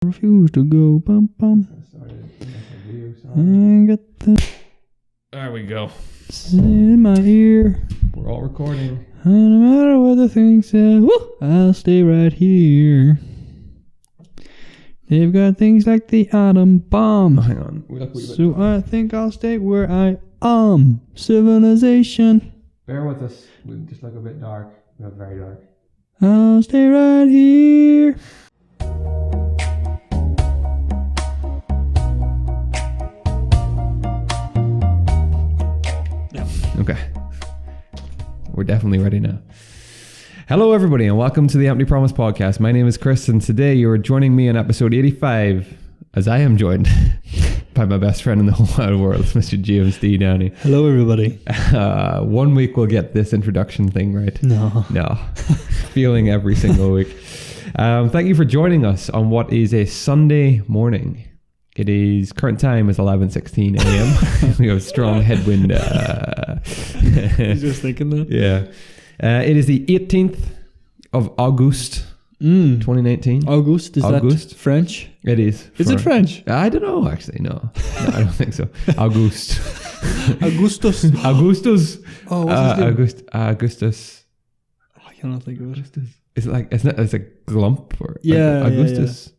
Refuse to go, bum bum. I get the There we go. in my ear. We're all recording. And no matter what the thing says, I'll stay right here. They've got things like the atom bomb. Hang on. So I think I'll stay where I am. Civilization. Bear with us. We just look a bit dark. We look very dark. I'll stay right here. Okay. We're definitely ready now. Hello, everybody, and welcome to the Empty Promise podcast. My name is Chris, and today you are joining me on episode 85, as I am joined by my best friend in the whole wide world, Mr. James D. Downey. Hello, everybody. 1 week we'll get this introduction thing right. No. Feeling every single week. Thank you for joining us on what is a Sunday morning. It is current time is 11:16 a.m. We have a strong headwind. I was just thinking that. Yeah. It is the 18th of August, 2019. August, is that French? It is. Is it French? I don't know, actually. No, I don't think so. August. Augustus. Augustus. Oh, what's his name? Augustus. Oh, I cannot think of it. Augustus. Is it like, isn't it? It's a glump or yeah, Augustus. Yeah.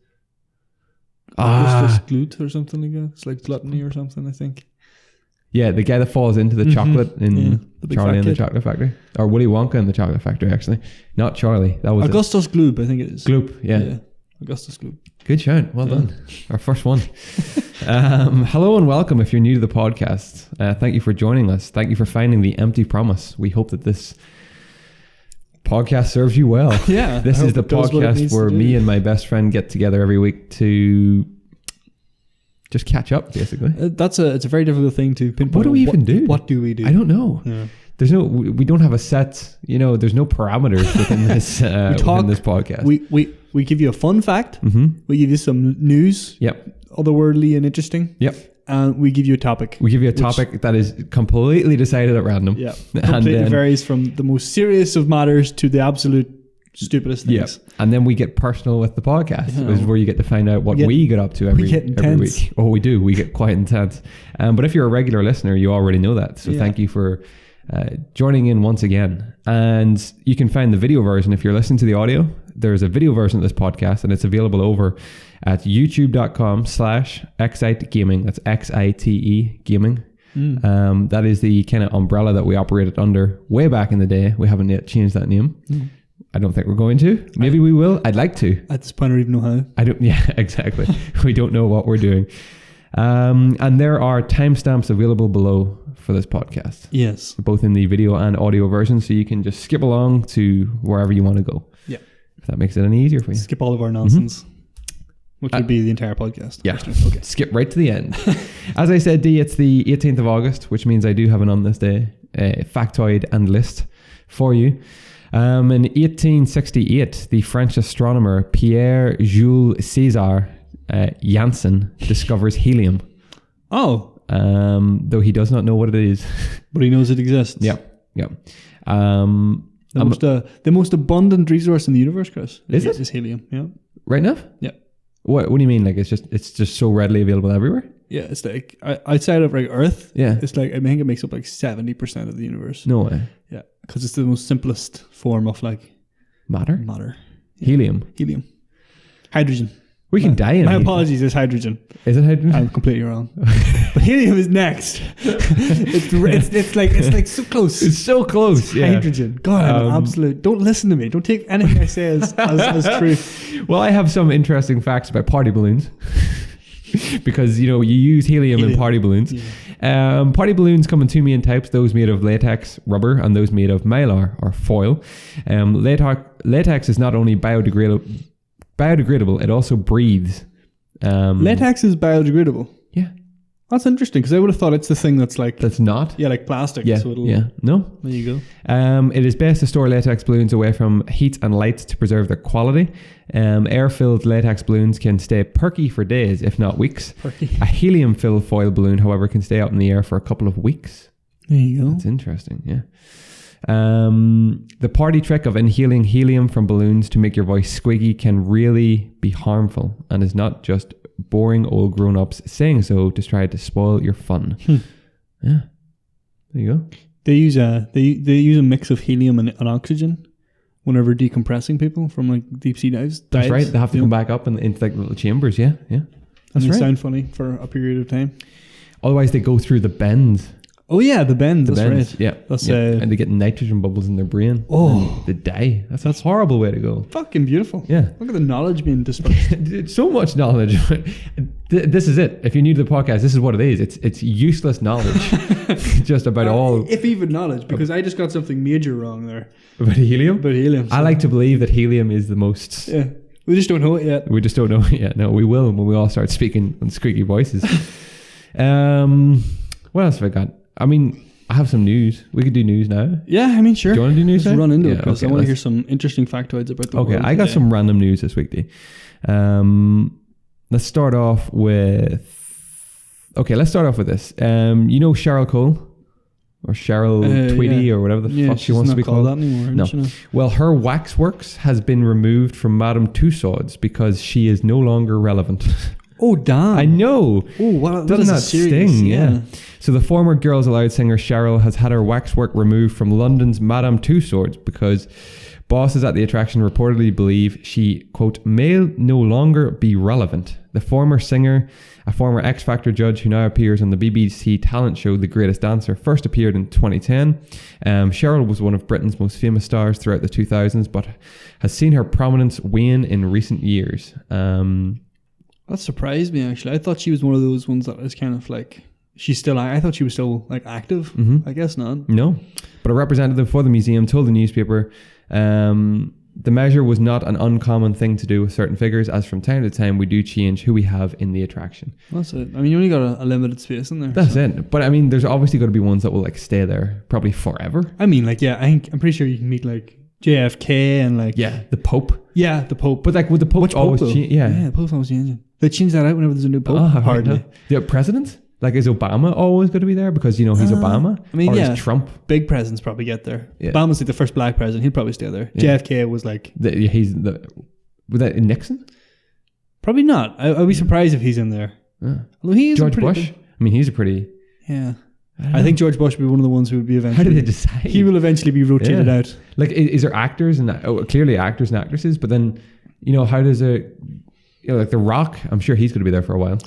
Augustus Gloot or something like that. It's like gluttony or something, I think. Yeah, the guy that falls into the chocolate in Charlie and the Chocolate Factory. Or Willy Wonka in the Chocolate Factory, actually. Not Charlie. That was Augustus Gloop, I think it is. Gloop, yeah. Augustus Gloop. Good shout. Well done. Our first one. Hello and welcome if you're new to the podcast. Thank you for joining us. Thank you for finding the Empty Promise. We hope that this podcast serves you well. Yeah. This is the podcast where me and my best friend get together every week to just catch up, basically. It's a very difficult thing to pinpoint. What do we even do? What do we do? I don't know. Yeah. We don't have a set, there's no parameters within this within this podcast. We give you a fun fact. Mm-hmm. We give you some news. Yep. Otherworldly and interesting. Yep. And we give you a topic. We give you a topic that is completely decided at random. Yeah. Completely varies from the most serious of matters to the absolute stupidest things. Yeah. And then we get personal with the podcast. This is where you get to find out what we get up to every week. Oh, we do. We get quite intense. But if you're a regular listener, you already know that. So thank you for joining in once again. And you can find the video version if you're listening to the audio. There's a video version of this podcast, and it's available over at youtube.com/Excite Gaming. That's XITE Gaming. That is the kind of umbrella that we operated under way back in the day. We haven't yet changed that name. I don't think we're going to. Maybe we will. I'd like to. At this point, I don't even know how. Yeah, exactly. We don't know what we're doing. And there are timestamps available below for this podcast. Yes. Both in the video and audio version, so you can just skip along to wherever you want to go. Yeah. If that makes it any easier for you. Skip all of our nonsense, which would be the entire podcast. Yeah. Okay. Skip right to the end. As I said, D, it's the 18th of August, which means I do have an on this day factoid and list for you. In 1868, the French astronomer Pierre-Jules César Janssen discovers helium. Oh. Though he does not know what it is. But he knows it exists. Yeah. The most abundant resource in the universe, Chris. Is helium. Yeah. Right now? Yeah. What do you mean? Like it's just so readily available everywhere? Yeah, it's like outside of like Earth. Yeah. It's like I think it makes up like 70% of the universe. No way. Yeah, because it's the most simplest form of like matter. Yeah. Helium. Hydrogen. We can die in. My apologies, it's hydrogen. Is it hydrogen? I'm completely wrong. But helium is next. it's like so close. It's so close. Yeah. Hydrogen. God, I'm absolute. Don't listen to me. Don't take anything I say as truth. Well, I have some interesting facts about party balloons. Because you use helium in party balloons. Yeah. Party balloons come in two main types: those made of latex, rubber, and those made of mylar or foil. Latex is not only biodegradable, it also breathes. Latex is biodegradable. Yeah. That's interesting, because I would have thought it's the thing that's not. Yeah, like plastic. Yeah. So No. There you go. It is best to store latex balloons away from heat and light to preserve their quality. Air-filled latex balloons can stay perky for days, if not weeks. Perky. A helium-filled foil balloon, however, can stay up in the air for a couple of weeks. There you go. That's interesting, yeah. The party trick of inhaling helium from balloons to make your voice squeaky can really be harmful and is not just boring old grown-ups saying so to try to spoil your fun. Yeah. There you go. They use a mix of helium and oxygen whenever decompressing people from like deep sea dives. That's right. They have to come back up into like little chambers. Yeah. That's right. Sound funny for a period of time. Otherwise, they go through the bends. Oh yeah, the bends. That's right. Yeah. And they get nitrogen bubbles in their brain. Oh, they die. That's a horrible way to go. Fucking beautiful. Yeah. Look at the knowledge being dispersed. So much knowledge. This is it. If you're new to the podcast, this is what it is. It's useless knowledge. Just about all. If even knowledge, because I just got something major wrong there. About helium? About helium. I like to believe that helium is the most. Yeah. We just don't know it yet. We just don't know it yet. No, we will when we all start speaking in squeaky voices. What else have I got? I mean, I have some news. We could do news now. Yeah, I mean, sure. Do you want to do news Let's now? run into it because I want to hear some interesting factoids about the world. Okay, I got some random news this week, Dee. Let's start off with this. You know Cheryl Cole? Or Cheryl Tweedy or whatever the fuck she wants to be called. That anymore, no. Well, her waxworks has been removed from Madame Tussauds because she is no longer relevant. Oh, damn. I know. Oh, wow. Doesn't that sting? Yeah. So the former Girls Aloud singer Cheryl has had her waxwork removed from London's Madame Tussauds because bosses at the attraction reportedly believe she, quote, may no longer be relevant. The former singer, a former X Factor judge who now appears on the BBC talent show The Greatest Dancer, first appeared in 2010. Cheryl was one of Britain's most famous stars throughout the 2000s, but has seen her prominence wane in recent years. That surprised me, actually. I thought she was one of those ones that was kind of like... I thought she was still like active. Mm-hmm. I guess not. No. But a representative for the museum told the newspaper the measure was not an uncommon thing to do with certain figures, as from time to time we do change who we have in the attraction. That's it. I mean, you only got a limited space in there. That's it. But I mean, there's obviously got to be ones that will like stay there probably forever. I mean, like, yeah, I'm pretty sure you can meet like JFK and like... Yeah, the Pope. Yeah, the Pope. But like, would the Pope always change? Yeah, the Pope's always changing. They change that out whenever there's a new Pope. Hardly. Yeah, presidents? Like, is Obama always going to be there because, you know, he's Obama? I mean, or is Trump? Big presidents probably get there. Yeah. Obama's like the first black president. He'll probably stay there. Yeah. JFK was like... Was that Nixon? Probably not. I'd be surprised if he's in there. Yeah. Although he is George Bush? I mean, he's a pretty... Yeah. I think George Bush would be one of the ones who would be eventually... How did they decide? He will eventually be rotated out. Like, is there actors and... clearly actors and actresses, but then, you know, how does like The Rock, I'm sure he's going to be there for a while.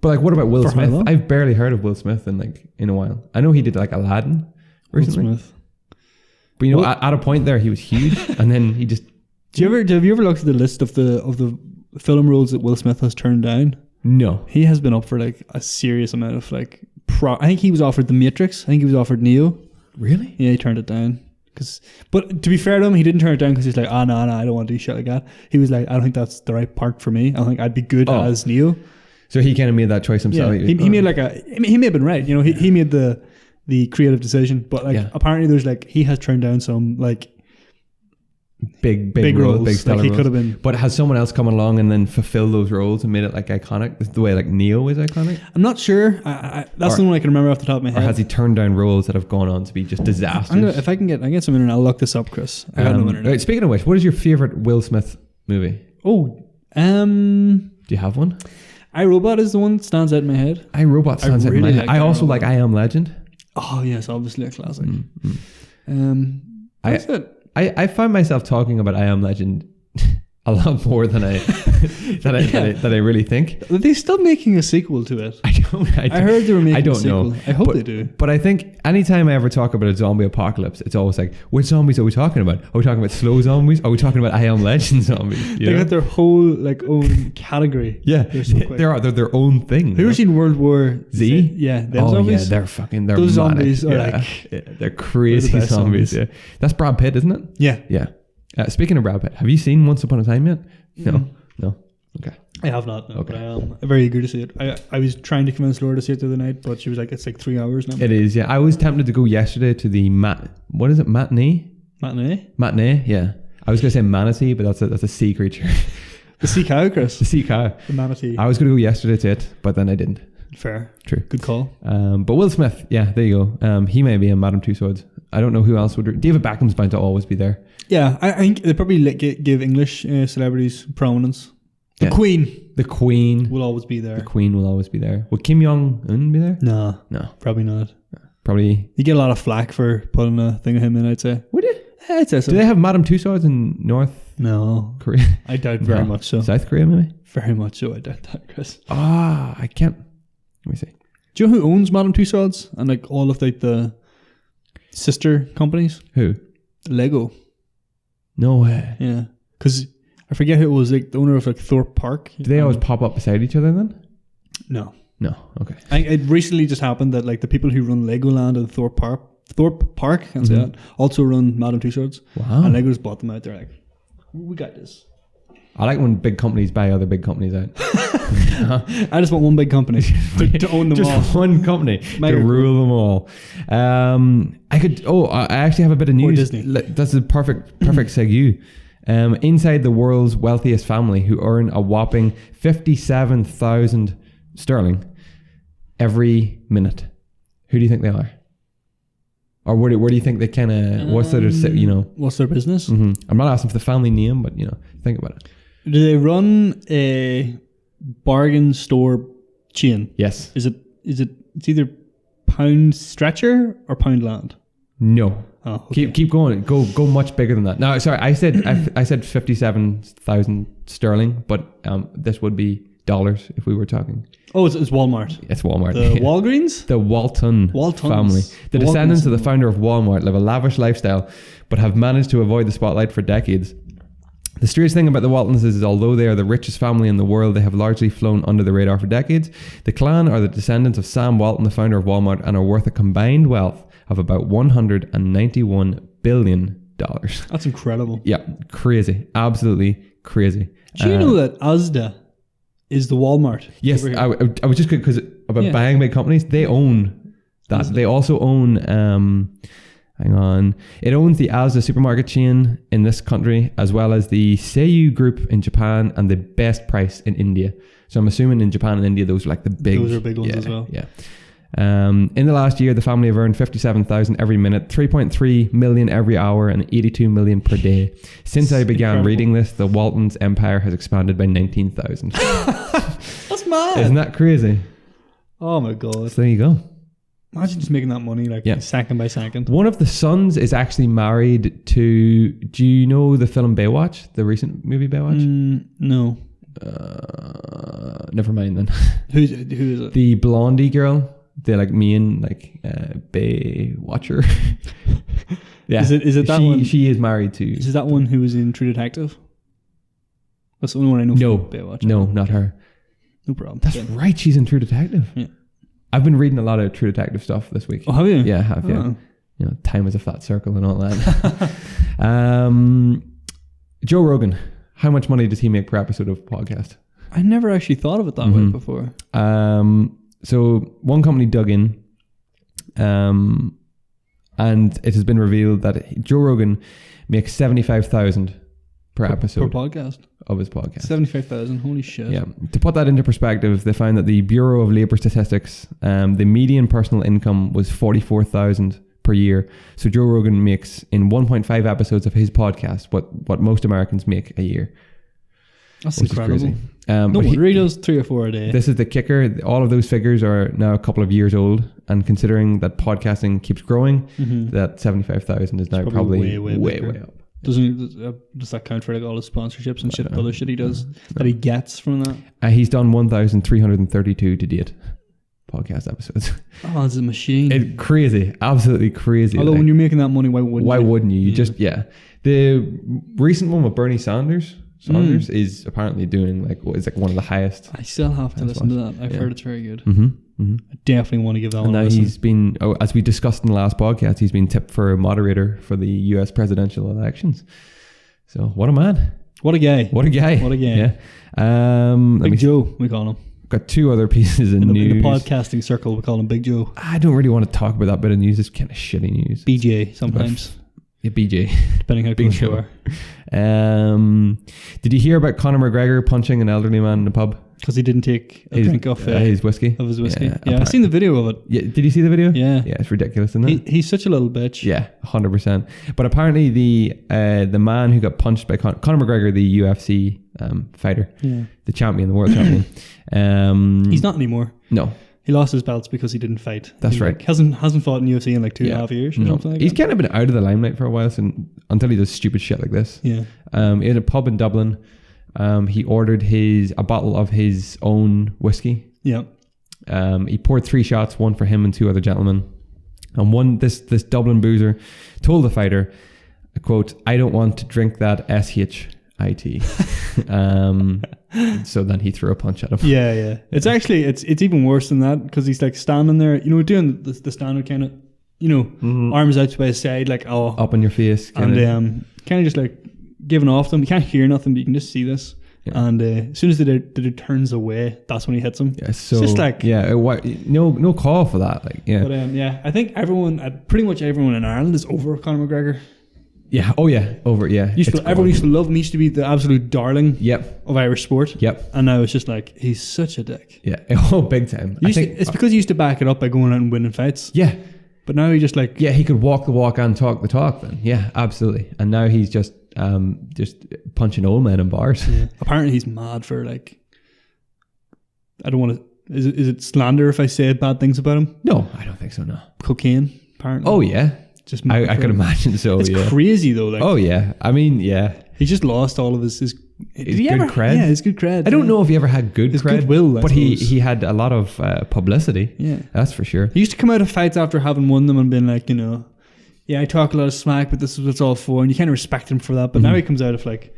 But like, what about Will Smith? I've barely heard of Will Smith in a while. I know he did like Aladdin recently. Will Smith. But you know, at a point there, he was huge, and then he just... Have you ever looked at the list of the film roles that Will Smith has turned down? No. He has been up for like a serious amount of like... I think he was offered The Matrix. I think he was offered Neo. Really? Yeah, he turned it down. But to be fair to him, he didn't turn it down because he's like, no, I don't want to do shit like that. He was like, I don't think that's the right part for me. I don't think I'd be good as Neo. So he kind of made that choice himself. Yeah, he made he may have been right. You know, he made the creative decision, but like apparently there's like he has turned down some like big roles, big stellar roles. He could have been. But has someone else come along and then fulfilled those roles and made it like iconic? The way like Neo is iconic. I'm not sure. That's the one I can remember off the top of my head. Or has he turned down roles that have gone on to be just disasters? If I can get some internet, I'll look this up, Chris. I got no internet. Right, speaking of which, what is your favorite Will Smith movie? Do you have one? iRobot is the one that stands out in my head. iRobot stands out in my head. I also like I Am Legend. Oh yes, obviously a classic. That's it. I find myself talking about I Am Legend a lot more than I really think. Are they still making a sequel to it? I don't. I heard they were making a know. sequel. I hope they do. But I think anytime I ever talk about a zombie apocalypse, it's always like, which zombies are we talking about? Are we talking about slow zombies? Are we talking about I Am Legend zombies? They got their whole like own category. Yeah, they're their own thing. Have you ever seen World War Z? Yeah, zombies? Yeah, those zombies are they're crazy zombies. Yeah, that's Brad Pitt, isn't it? Yeah. Speaking of Brad Pitt, have you seen Once Upon a Time yet? No. Okay. I have not. No, okay. But I am very eager to see it. I was trying to convince Laura to see it the other night, but she was like, "It's like 3 hours now." It is. Yeah, I was tempted to go yesterday to the what is it? Matinee. Yeah. I was gonna say manatee, but that's a sea creature. The sea cow, Chris. The sea cow. The manatee. I was gonna go yesterday to it, but then I didn't. Fair. True. Good call. But Will Smith, yeah, there you go. He may be in Madame Tussauds. I don't know who else would. David Beckham's bound to always be there. Yeah, I think they probably give English celebrities prominence. The Queen will always be there. The Queen will always be there. Will Kim Jong-un be there? No, probably not. Probably. You get a lot of flack for putting a thing of him in, I'd say. Would you? I'd say so. Do they have Madame Tussauds in North Korea? I doubt very much so. South Korea, maybe? Very much so, I doubt that, Chris. I can't. Let me see. Do you know who owns Madame Tussauds and like all of like the sister companies? Who? Lego. No way. Yeah. Because I forget who it was, like the owner of like Thorpe Park. Do they always pop up beside each other then? No. Okay. It recently just happened that like the people who run Legoland and Thorpe Park, can't say that, also run Madame Tussauds. Wow. And Lego just bought them out. They're like, we got this. I like when big companies buy other big companies out. I just want one big company to own them all. Just one company to rule them all. I actually have a bit of news. Or Disney. That's a perfect segue. Inside the world's wealthiest family, who earn a whopping 57,000 sterling every minute. Who do you think they are? Or where do you think they kind of, what's their business? Mm-hmm. I'm not asking for the family name, but think about it. Do they run a bargain store chain? Yes. It's either Pound Stretcher or Poundland? No. Oh, okay. Keep going. Go much bigger than that. No, sorry, I said 57,000 sterling, but this would be dollars if we were talking. Oh, it's Walmart. It's Walmart. The Walgreens? The Waltons family. The descendants of the founder of Walmart live a lavish lifestyle, but have managed to avoid the spotlight for decades. The strange thing about the Waltons is although they are the richest family in the world, they have largely flown under the radar for decades. The clan are the descendants of Sam Walton, the founder of Walmart, and are worth a combined wealth of about $191 billion. That's incredible. Yeah, crazy. Absolutely crazy. Do you know that Asda is the Walmart? Yes, I was just because about buying big companies, they own that. Asda. They also own, it owns the Asda supermarket chain in this country, as well as the Seiyu Group in Japan and the Best Price in India. So I'm assuming in Japan and India, those are like the big... Those are big ones as well. Yeah. In the last year, the family have earned 57,000 every minute, 3.3 million every hour, and 82 million per day. Since I began reading this, the Waltons empire has expanded by 19,000. That's mad. Isn't that crazy? Oh my God. So there you go. Imagine just making that money second by second. One of the sons is actually married to... Do you know the film Baywatch? The recent movie Baywatch? No. Never mind then. Who is it? The blondie girl. The main Bay Watcher. Yeah. Is it that one? She is married to... Is it that one who was in True Detective? That's the only one I know from Baywatch. No, not her. No problem. That's right, she's in True Detective. Yeah. I've been reading a lot of True Detective stuff this week. Oh, have you? Yeah, I have, yeah. Time is a flat circle and all that. Joe Rogan, how much money does he make per episode of a podcast? I never actually thought of it that way before. So one company dug in, and it has been revealed that Joe Rogan makes 75,000 per episode per podcast of his podcast. 75,000, holy shit! Yeah. To put that into perspective, they found that the Bureau of Labor Statistics, the median personal income was 44,000 per year. So Joe Rogan makes in 1.5 episodes of his podcast what most Americans make a year. That's incredible. No wonder he does 3 or 4 a day. This is the kicker. All of those figures are now a couple of years old, and considering that podcasting keeps growing, that 75,000 is now probably way up. Does that count for all his sponsorships and other shit he does that he gets from that? He's done 1,332 to date podcast episodes. Oh, it's a machine. It's crazy, absolutely crazy. Although when you're making that money, why wouldn't you? You just the recent one with Bernie Sanders is apparently doing one of the highest. I still have to listen to that. I've heard it's very good. I definitely want to give that one a listen. listen. He's been, as we discussed in the last podcast, he's been tipped for a moderator for the US presidential elections. So what a man. What a guy. Yeah. Big Joe, we call him. Got 2 other pieces of news. In the podcasting circle, we call him Big Joe. I don't really want to talk about that bit of news. It's kind of shitty news. BJ sometimes. Yeah, BJ. Depending how close you are. Did you hear about Conor McGregor punching an elderly man in the pub? Because he didn't take a drink off his whiskey. Of his whiskey. Yeah, I've seen the video of it. Yeah, did you see the video? Yeah. Yeah, it's ridiculous, isn't it? He's such a little bitch. Yeah, 100%. But apparently the man who got punched by Conor McGregor, the UFC fighter, the champion, the world champion. He's not anymore. No. He lost his belts because he didn't fight. That's right. Like, hasn't fought in UFC in like 2.5 years or something like He's that. kind of been out of the limelight for a while until he does stupid shit like this. Yeah. He had a pub in Dublin. He ordered a bottle of his own whiskey. Yeah. He poured 3 shots, one for him and 2 other gentlemen. And this Dublin boozer told the fighter, quote, "I don't want to drink that SHIT." So then he threw a punch at him. Yeah. It's actually, it's even worse than that, because he's like standing there, doing the standard kind of, arms out by his side, like, up in your face. Kind of just like giving off them. You can't hear nothing, but you can just see this. Yeah. And as soon as the dude turns away, that's when he hits him. Yeah, so it's just like, no call for that. Like, yeah. But I think pretty much everyone in Ireland is over Conor McGregor. Yeah. Oh yeah. Over. Yeah. Everyone used to love him. He used to be the absolute darling. Yep. Of Irish sport. Yep. And now it's just like, he's such a dick. Yeah. Oh, big time. It's because he used to back it up by going out and winning fights. Yeah. But now he just like, he could walk the walk and talk the talk. Then yeah, absolutely. And now he's just punching old men in bars. Yeah. Apparently he's mad for like, I don't want to. Is it slander if I say bad things about him? No, I don't think so. No. Cocaine. Apparently. Oh yeah. Just I could imagine so. It's crazy though. Like, oh yeah. I mean, yeah. He's just lost all of his good cred. Yeah, his good cred. I don't know if he ever had good cred, goodwill, but he had a lot of publicity. Yeah, that's for sure. He used to come out of fights after having won them and been like, I talk a lot of smack, but this is what it's all for, and you kind of respect him for that. But now he comes out of like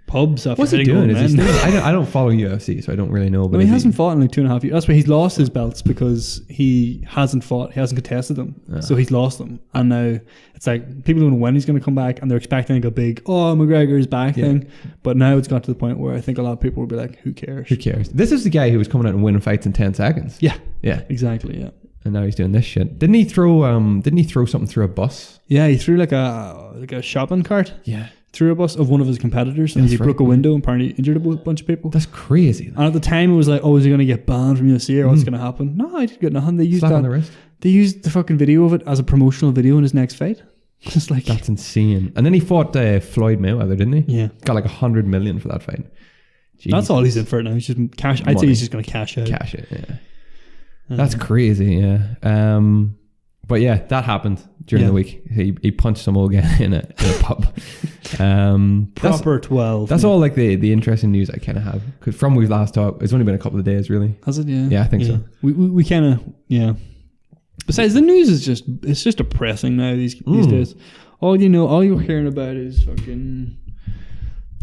pubs after. What's he doing? Is he still, I don't follow UFC, so I don't really know. But he hasn't fought in like 2.5 years. That's why he's lost his belts, because he hasn't fought. He hasn't contested them, so he's lost them. And now it's like people don't know when he's going to come back, and they're expecting like a big McGregor is back thing. But now it's got to the point where I think a lot of people will be like, "Who cares? Who cares?" This is the guy who was coming out and winning fights in 10 seconds. Yeah, yeah, exactly. Yeah. And now he's doing this shit. Didn't he throw something through a bus? Yeah, he threw like a shopping cart. Yeah. Through a bus of one of his competitors, and he broke a window and apparently injured a bunch of people. That's crazy. And at the time it was like, is he going to get banned from UFC or what's going to happen? No, he didn't get nothing. They used Slap on the wrist. They used the fucking video of it as a promotional video in his next fight. Just like, that's insane. And then he fought Floyd Mayweather, didn't he? Yeah. Got like 100 million for that fight. Jesus. That's all he's in for it now. He's just cash. I'd say he's just going to cash out. Cash it, yeah. That's crazy, yeah. But yeah, that happened during the week. He punched some old guy in a pub. Proper 12. That's all like the interesting news I kind of have. Because from we last talked, it's only been a couple of days, really. Has it? Yeah. Yeah, I think so. We kind of, Besides, the news is just depressing now these days. All you're hearing about is fucking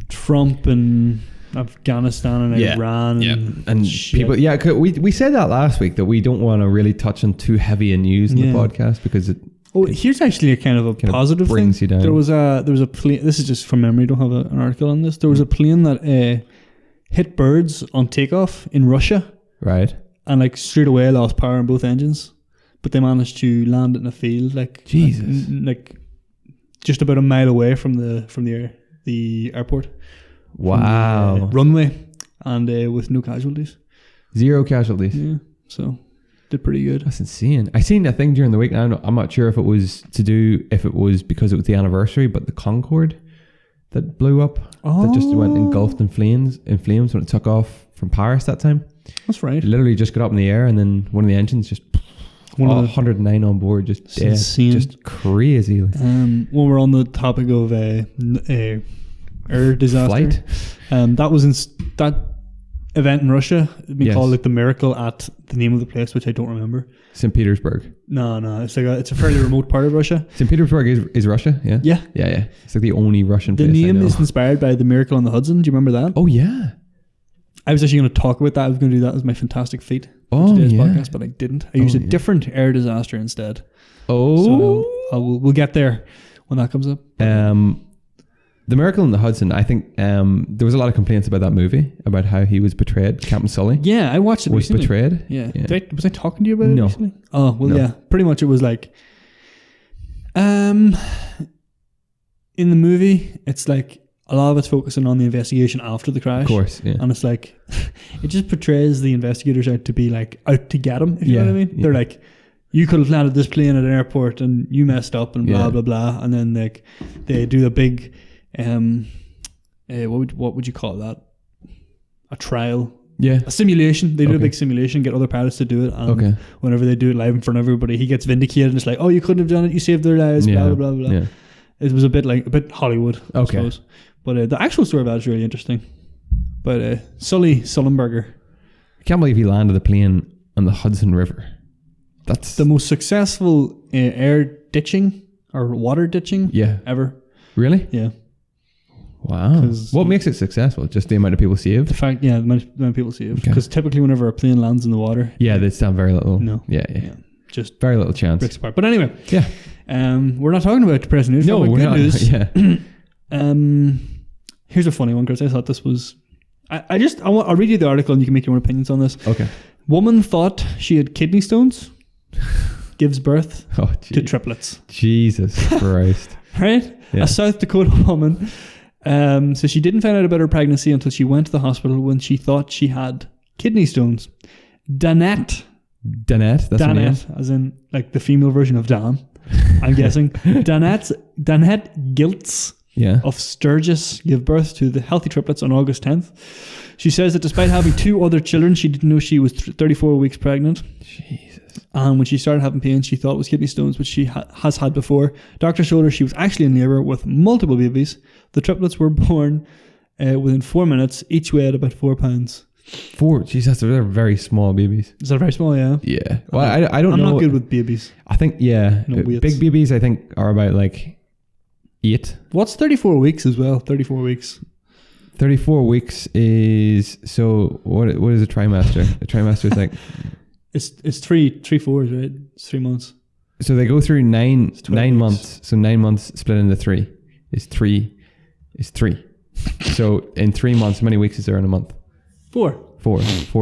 Trump and Afghanistan and Iran and people. Yeah, we said that last week that we don't want to really touch on too heavy a news in the podcast because it. Oh, here's actually a kind of a positive brings thing. You down. There was a plane. This is just from memory. Don't have an article on this. There was a plane that hit birds on takeoff in Russia. Right. And like straight away lost power in both engines, but they managed to land it in a field like Jesus, like just about a mile away from the airport. Wow. Runway, and with no casualties. 0 casualties. Yeah. So did pretty good. That's insane. I seen a thing during the week. I'm not sure if it was because it was the anniversary, but the Concorde that blew up that just went engulfed in flames when it took off from Paris that time. That's right. It literally just got up in the air, and then one of the engines just 109 on board, just dead. Insane. Just crazy. When we're on the topic of air disaster, flight, that was that event in Russia. It'd been called like the Miracle at the name of the place, which I don't remember. St. Petersburg. No, it's like it's a fairly remote part of Russia. St. Petersburg is Russia. Yeah. It's like the only Russian place. The name is inspired by the Miracle on the Hudson. Do you remember that? Oh yeah. I was actually going to talk about that. I was going to do that as my fantastic feat for today's podcast, but I didn't. I used a different air disaster instead. Oh, so we'll get there when that comes up. The Miracle on the Hudson, I think there was a lot of complaints about that movie, about how he was betrayed. Captain Sully. Yeah, I watched it recently. Was betrayed. Yeah. Was I talking to you about it recently? Oh, well, yeah. Pretty much it was like, in the movie, it's like a lot of it's focusing on the investigation after the crash. Of course, yeah. And it's like, it just portrays the investigators out to be like out to get him, if you know what I mean. Yeah. They're like, you could have landed this plane at an airport and you messed up and blah, blah, blah. And then like they do a big, what would you call that? A trial. Yeah. A simulation. They do a big simulation, get other pilots to do it. And whenever they do it live in front of everybody, he gets vindicated and it's like, oh, you couldn't have done it. You saved their lives, blah, blah, blah, blah. Yeah. It was a bit Hollywood, I suppose. But the actual story about it is really interesting. But Sully Sullenberger. I can't believe he landed the plane on the Hudson River. That's the most successful air ditching or water ditching ever. Really? Yeah. Wow. What makes it successful? Just the amount of people saved? The fact, the amount of people saved. Because typically whenever a plane lands in the water... Yeah, they stand very little. No. Yeah. Just very little chance. Breaks apart. But anyway. Yeah. We're not talking about depressing news. No, we're not. News. Yeah. Here's a funny one, Chris. I thought this was... I'll read you the article and you can make your own opinions on this. Okay. Woman thought she had kidney stones. Gives birth to triplets. Jesus Christ. Right? Yeah. A South Dakota woman... so she didn't find out about her pregnancy until she went to the hospital when she thought she had kidney stones. Danette, that's Danette, as in like the female version of Dan, I'm guessing. Danette Giltz of Sturgis gave birth to the healthy triplets on August 10th. She says that despite having 2 other children, she didn't know she was 34 weeks pregnant. Jesus. And when she started having pain, she thought it was kidney stones, which she has had before. Doctors told her she was actually in labour with multiple babies. The triplets were born within 4 minutes. Each weighed about 4 pounds. 4? Jesus, they're very small babies. Is that very small? Yeah. Yeah. Well, I don't know. I'm not good with babies. I think, big babies, I think, are about like 8. What's 34 weeks as well? 34 weeks. 34 weeks is, so what is a trimester? A trimester is like... It's 3 fours, right? It's 3 months. So they go through 9 months. So 9 months split into 3 is 3. So in 3 months, how many weeks is there in a month? 4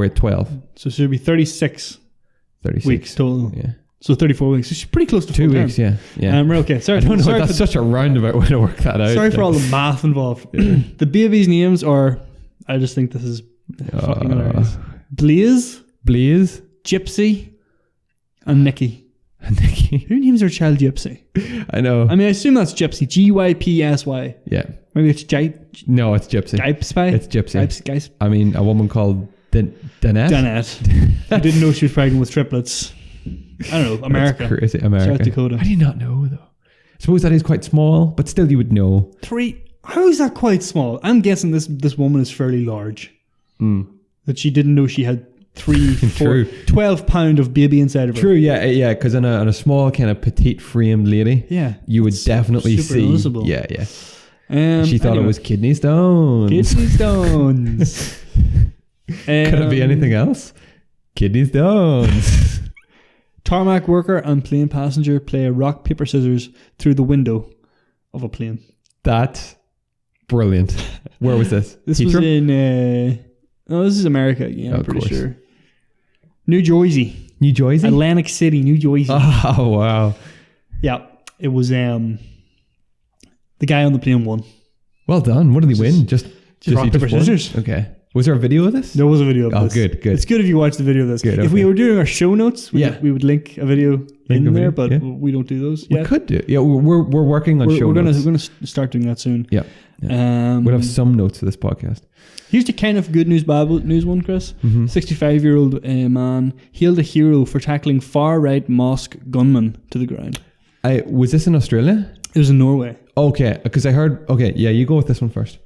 at 12. So it should be 36 weeks total. Yeah. So 34 weeks. It's pretty close to 2 weeks, term. yeah. Okay, sorry. I don't know. That's such a roundabout way to work that out. Sorry for all the math involved. The babies' names are, I just think this is fucking hilarious. Blaze, Gypsy, and Nikki. Who names their child Gypsy? I know. I mean, I assume that's Gypsy. Gypsy. Yeah. Maybe it's No, it's Gypsy. Gypsy? It's Gypsy. I mean, a woman called Danette. Who didn't know she was pregnant with triplets. I don't know. America. That's crazy. America. South Dakota. I did not know, though. I suppose that is quite small, but still you would know. 3. How is that quite small? I'm guessing this woman is fairly large. That she didn't know she had 3, 4, 12 pound of baby inside of her. True, yeah, because on a small kind of petite framed lady, you would definitely see. Noticeable. Yeah. She thought it was kidney stones. Kidney stones. Could it be anything else? Kidney stones. Tarmac worker and plane passenger play rock, paper, scissors through the window of a plane. That's brilliant. Where was this? This was in... no, this is America. Yeah, I'm pretty sure. New Jersey. Atlantic City, New Jersey. Oh, wow. Yeah, it was... the guy on the plane won. Well done. What did he win? Just rock, paper, scissors. Okay. Was there a video of this? There was a video of this. Oh, good. It's good if you watch the video of this. Good, if we were doing our show notes, we would link a video in there, but we don't do those yet. We could do. Yeah, we're working on show notes. We're going to start doing that soon. Yeah. We'll have some notes for this podcast. Here's the kind of good news Bible news one, Chris. 65-year-old man hailed a hero for tackling far-right mosque gunman to the ground. Was this in Australia? It was in Norway. Okay, because I heard... Okay, yeah, you go with this one first.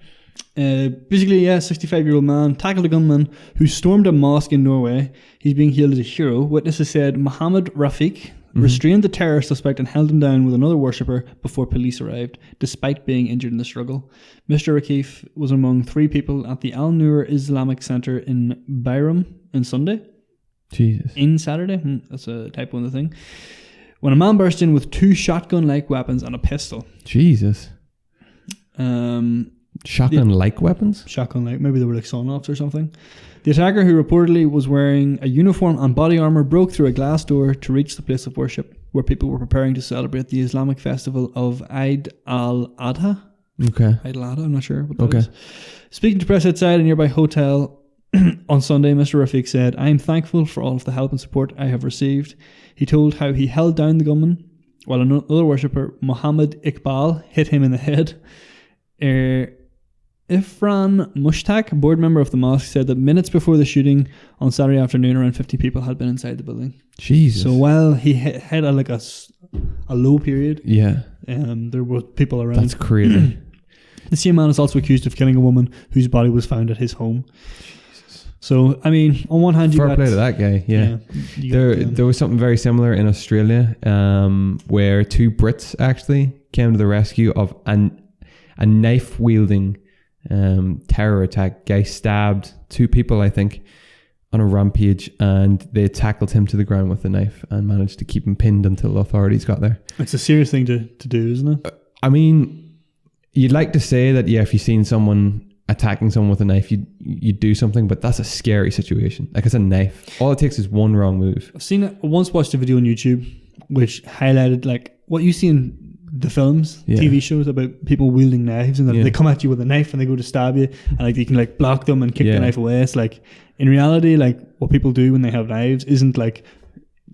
Basically, 65-year-old man tackled a gunman who stormed a mosque in Norway. He's being hailed as a hero. Witnesses said Mohammed Rafiq restrained the terror suspect and held him down with another worshipper before police arrived, despite being injured in the struggle. Mr. Rafiq was among 3 people at the Al Noor Islamic Center in Byram on Sunday. Jesus. In Saturday. That's a typo in the thing. When a man burst in with 2 shotgun-like weapons and a pistol. Jesus. Shotgun-like weapons? Shotgun-like. Maybe they were like sawn-offs or something. The attacker, who reportedly was wearing a uniform and body armor, broke through a glass door to reach the place of worship, where people were preparing to celebrate the Islamic festival of Eid al-Adha. Okay. Idlada, I'm not sure what that is. Speaking to press outside a nearby hotel on Sunday, Mr. Rafiq said, "I am thankful for all of the help and support I have received." He told how he held down the gunman while another worshipper, Mohammed Iqbal, hit him in the head. Ifran Mushtaq, board member of the mosque, said that minutes before the shooting on Saturday afternoon, around 50 people had been inside the building. Jesus. So while he had a low period, there were people around. That's crazy. The same man is also accused of killing a woman whose body was found at his home. Jesus. So, I mean, on one hand, fair play to that guy. Yeah. There was something very similar in Australia, where two Brits actually came to the rescue of a knife wielding terror attack. Guy stabbed two people, I think, on a rampage, and they tackled him to the ground with the knife and managed to keep him pinned until authorities got there. It's a serious thing to do, isn't it? I mean, you'd like to say that, if you've seen someone attacking someone with a knife, you'd do something, but that's a scary situation. Like, it's a knife. All it takes is one wrong move. I once watched a video on YouTube which highlighted like what you see in the films, TV shows about people wielding knives, and they come at you with a knife and they go to stab you, and like you can like block them and kick the knife away. It's like, in reality, like what people do when they have knives isn't like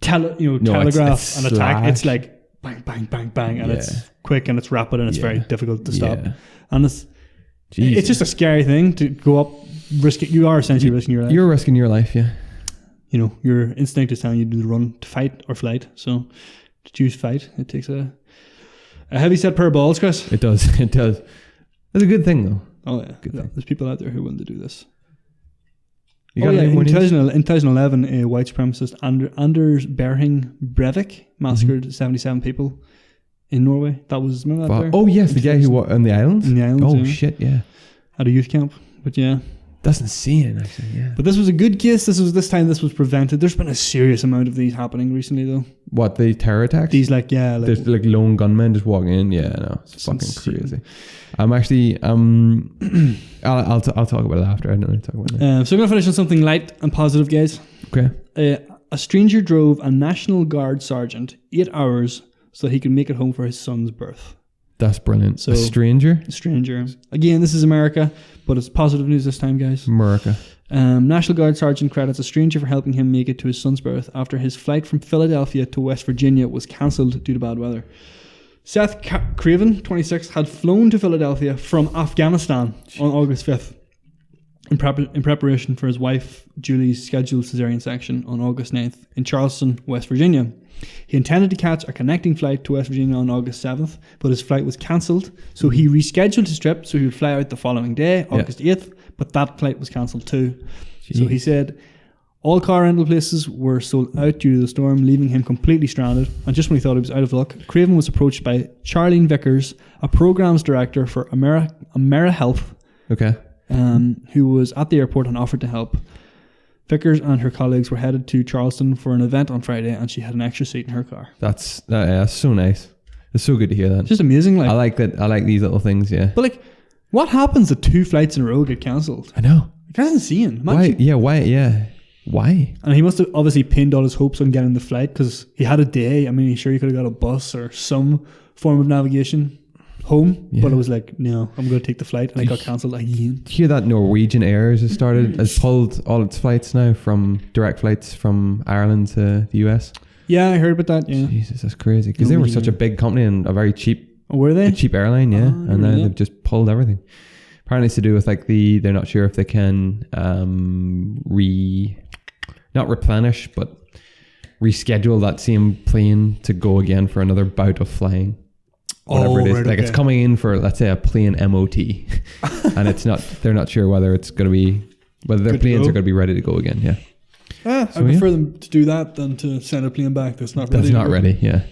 telegraph an attack. It's like bang, bang, bang, bang, and it's quick and it's rapid and it's very difficult to stop. And it's just a scary thing to go up, risk it. You are essentially risking your life. You're risking your life, Your instinct is telling you to run, to fight or flight. So to choose fight, it takes a heavy set pair of balls, Chris. It does. It's a good thing, though. Oh yeah, good thing. There's people out there who are willing to do this. You got in 2011, a white supremacist, Anders Behring Breivik, massacred 77 people in Norway. That was, remember that there? Oh yes, the guy who was on the islands? In the islands, oh shit, yeah. At a youth camp, but yeah. That's insane, actually, yeah. But this was a good case. This time this was prevented. There's been a serious amount of these happening recently, though. What, the terror attacks? These there's like lone gunmen just walking in. Yeah, no, it's fucking insane. Crazy. I'm actually I'll talk about it after. I don't want to talk about it. So I'm gonna finish on something light and positive, guys. Okay. A stranger drove a National Guard sergeant 8 hours so that he could make it home for his son's birth. That's brilliant. So, a stranger? A stranger. Again, this is America, but it's positive news this time, guys. America. National Guard sergeant credits a stranger for helping him make it to his son's birth after his flight from Philadelphia to West Virginia was cancelled due to bad weather. Seth Craven, 26, had flown to Philadelphia from Afghanistan on August 5th in preparation for his wife Julie's scheduled cesarean section on August 9th in Charleston, West Virginia. He intended to catch a connecting flight to West Virginia on August 7th, but his flight was cancelled, so he rescheduled his trip so he would fly out the following day, August 8th, but that flight was cancelled too. Jeez. So he said all car rental places were sold out due to the storm, leaving him completely stranded, and just when he thought he was out of luck, Craven was approached by Charlene Vickers, a programs director for AmeriHealth, who was at the airport and offered to help. Vickers and her colleagues were headed to Charleston for an event on Friday, and she had an extra seat in her car. That's so nice. It's so good to hear that. It's just amazing. I like that. I like these little things. Yeah. But like, what happens if 2 flights in a row get cancelled? I know. That's insane. Why? Yeah. Why? Yeah. Why? And he must have obviously pinned all his hopes on getting the flight because he had a day. I mean, sure, he could have got a bus or some form of navigation home, but it was like, no, I'm going to take the flight, and it got cancelled again. Hear that Norwegian Air has pulled all its flights now from direct flights from Ireland to the US. Yeah, I heard about that. Yeah, Jesus, that's crazy because they were such a big company and a very cheap. Oh, were they? A cheap airline, yeah, and now they've just pulled everything. Apparently, it's to do with like they're not sure if they can not replenish, but reschedule that same plane to go again for another bout of flying. Whatever it is, like it's coming in for, let's say, a plane MOT, and they're not sure whether it's going to be, whether their planes are going to be ready to go again. Yeah. I prefer them to do that than to send a plane back that's not ready. That's not ready. Yeah.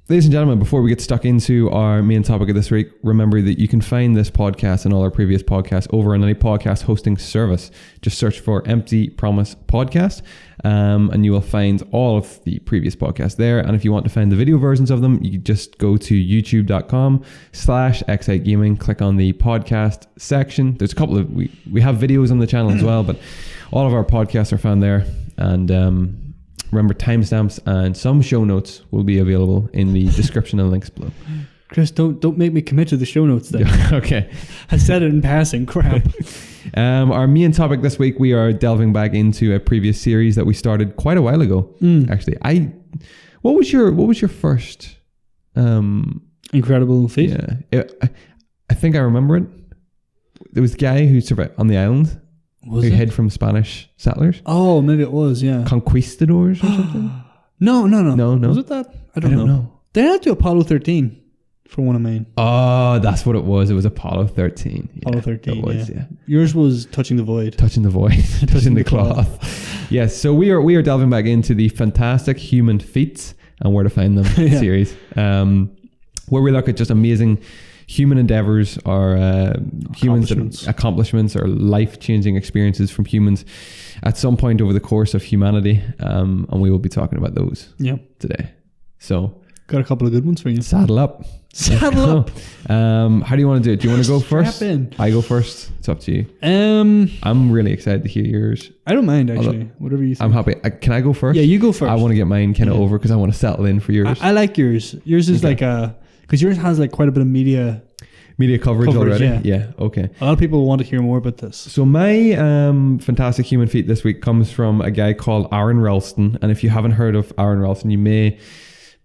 Ladies and gentlemen, before we get stuck into our main topic of this week, remember that you can find this podcast and all our previous podcasts over on any podcast hosting service. Just search for Empty Promise Podcast, and you will find all of the previous podcasts there. And if you want to find the video versions of them, you just go to youtube.com/excitegaming, click on the podcast section. There's a couple of, we have videos on the channel as well, but all of our podcasts are found there. And remember, timestamps and some show notes will be available in the description and links below. Chris, don't make me commit to the show notes then. Okay. I said it in passing. Crap. Our main topic this week, we are delving back into a previous series that we started quite a while ago. Actually, what was your first incredible feat? Yeah, I think I remember it. There was the guy who survived on the island. Who hid from Spanish settlers. Oh, maybe it was. Yeah, conquistadors or something. No. Was it that? I don't know. They had to do Apollo 13 for one of mine. Oh, that's what it was. It was Apollo 13. Yeah, Apollo 13. It was, yeah. Yours was touching the void. Touching the cloth. Yes. So we are delving back into the Fantastic Human Feats and Where to Find Them series, where we look at just amazing human endeavors or accomplishments or life-changing experiences from humans at some point over the course of humanity, and we will be talking about those today. So got a couple of good ones for you. Saddle up. How do you want to do it? Do you want to go first? Strap in. I go first. It's up to you. I'm really excited to hear yours. I don't mind, actually. Whatever you think. I'm happy. Can I go first? Yeah, you go first. I want to get mine kind of over because I want to settle in for yours. I like yours. Yours is like because yours has like quite a bit of media coverage already. Yeah. Okay. A lot of people want to hear more about this. So my Fantastic Human Feat this week comes from a guy called Aron Ralston, and if you haven't heard of Aron Ralston, you may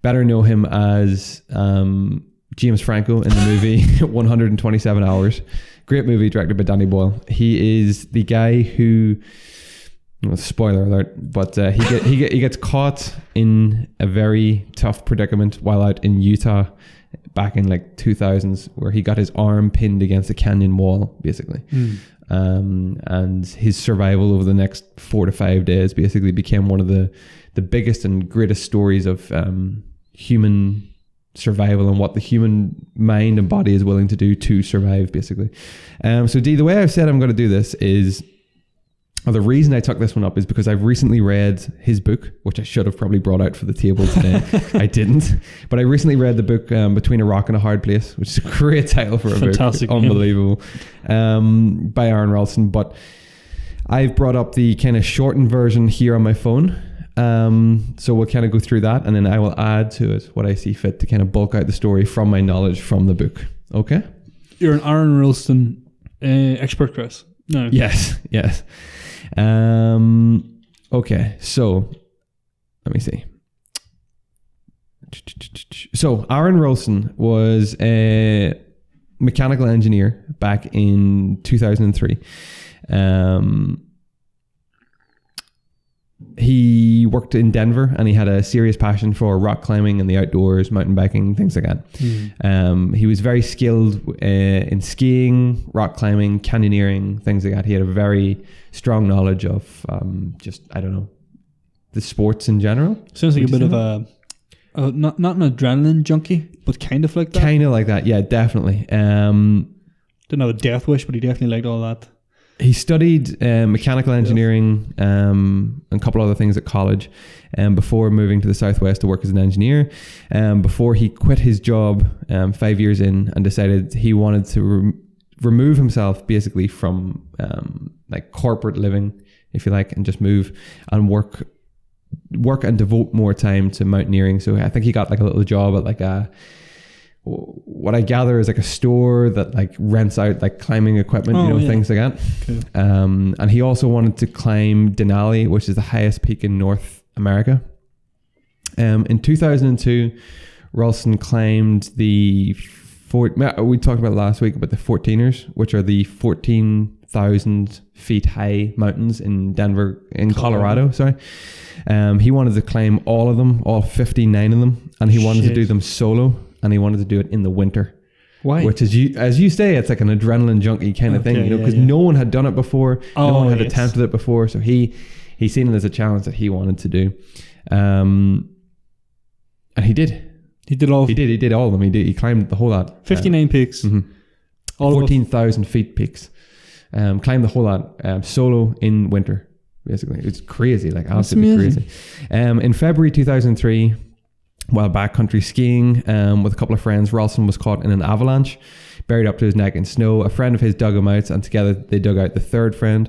better know him as James Franco in the movie 127 Hours. Great movie directed by Danny Boyle. He is the guy who, spoiler alert, but he gets caught in a very tough predicament while out in Utah back in like 2000s, where he got his arm pinned against a canyon wall, basically. And his survival over the next 4 to 5 days basically became one of the biggest and greatest stories of human survival and what the human mind and body is willing to do to survive, basically. So Dee, the way I've said I'm going to do this is, or the reason I took this one up is because I've recently read his book, which I should have probably brought out for the table today. I didn't, but I recently read the book Between a Rock and a Hard Place, which is a great title for a Fantastic, book. Unbelievable. By Aron Ralston. But I've brought up the kind of shortened version here on my phone. So we'll kind of go through that, and then I will add to it what I see fit to kind of bulk out the story from my knowledge from the book. Okay? You're an Aron Ralston expert, Chris. No. Yes. Okay, so let me see. So Aron Ralston was a mechanical engineer back in 2003. He worked in Denver, and he had a serious passion for rock climbing and the outdoors, mountain biking, things like that. He was very skilled in skiing, rock climbing, canyoneering, things like that. He had a very strong knowledge of the sports in general. Sounds like a bit of not an adrenaline junkie, but kind of like that. Kind of like that, yeah, definitely. Didn't have a death wish, but he definitely liked all that. He studied mechanical engineering and a couple other things at college before moving to the Southwest to work as an engineer. Before he quit his job 5 years in and decided he wanted to remove himself basically from like corporate living, if you like, and just move and work and devote more time to mountaineering. So I think he got like a little job at like what I gather is like a store that like rents out like climbing equipment, things like that. Cool. And he also wanted to climb Denali, which is the highest peak in North America. In 2002, Ralston climbed we talked about last week about the 14ers, which are the 14,000 feet high mountains in Denver, in Colorado. He wanted to climb all of them, all 59 of them, and he wanted to do them solo. And he wanted to do it in the winter. Why? Which is, as you say, it's like an adrenaline junkie kind of thing, because no one had done it before. No one had attempted it before. So he seen it as a challenge that he wanted to do. And he did. He did all of them. He climbed the whole lot. 59 peaks. Mm-hmm. 14,000 feet peaks. Climbed the whole lot solo in winter, basically. It's crazy, like absolutely crazy. In February 2003, while backcountry skiing with a couple of friends, Ralston was caught in an avalanche, buried up to his neck in snow. A friend of his dug him out, and together they dug out the third friend,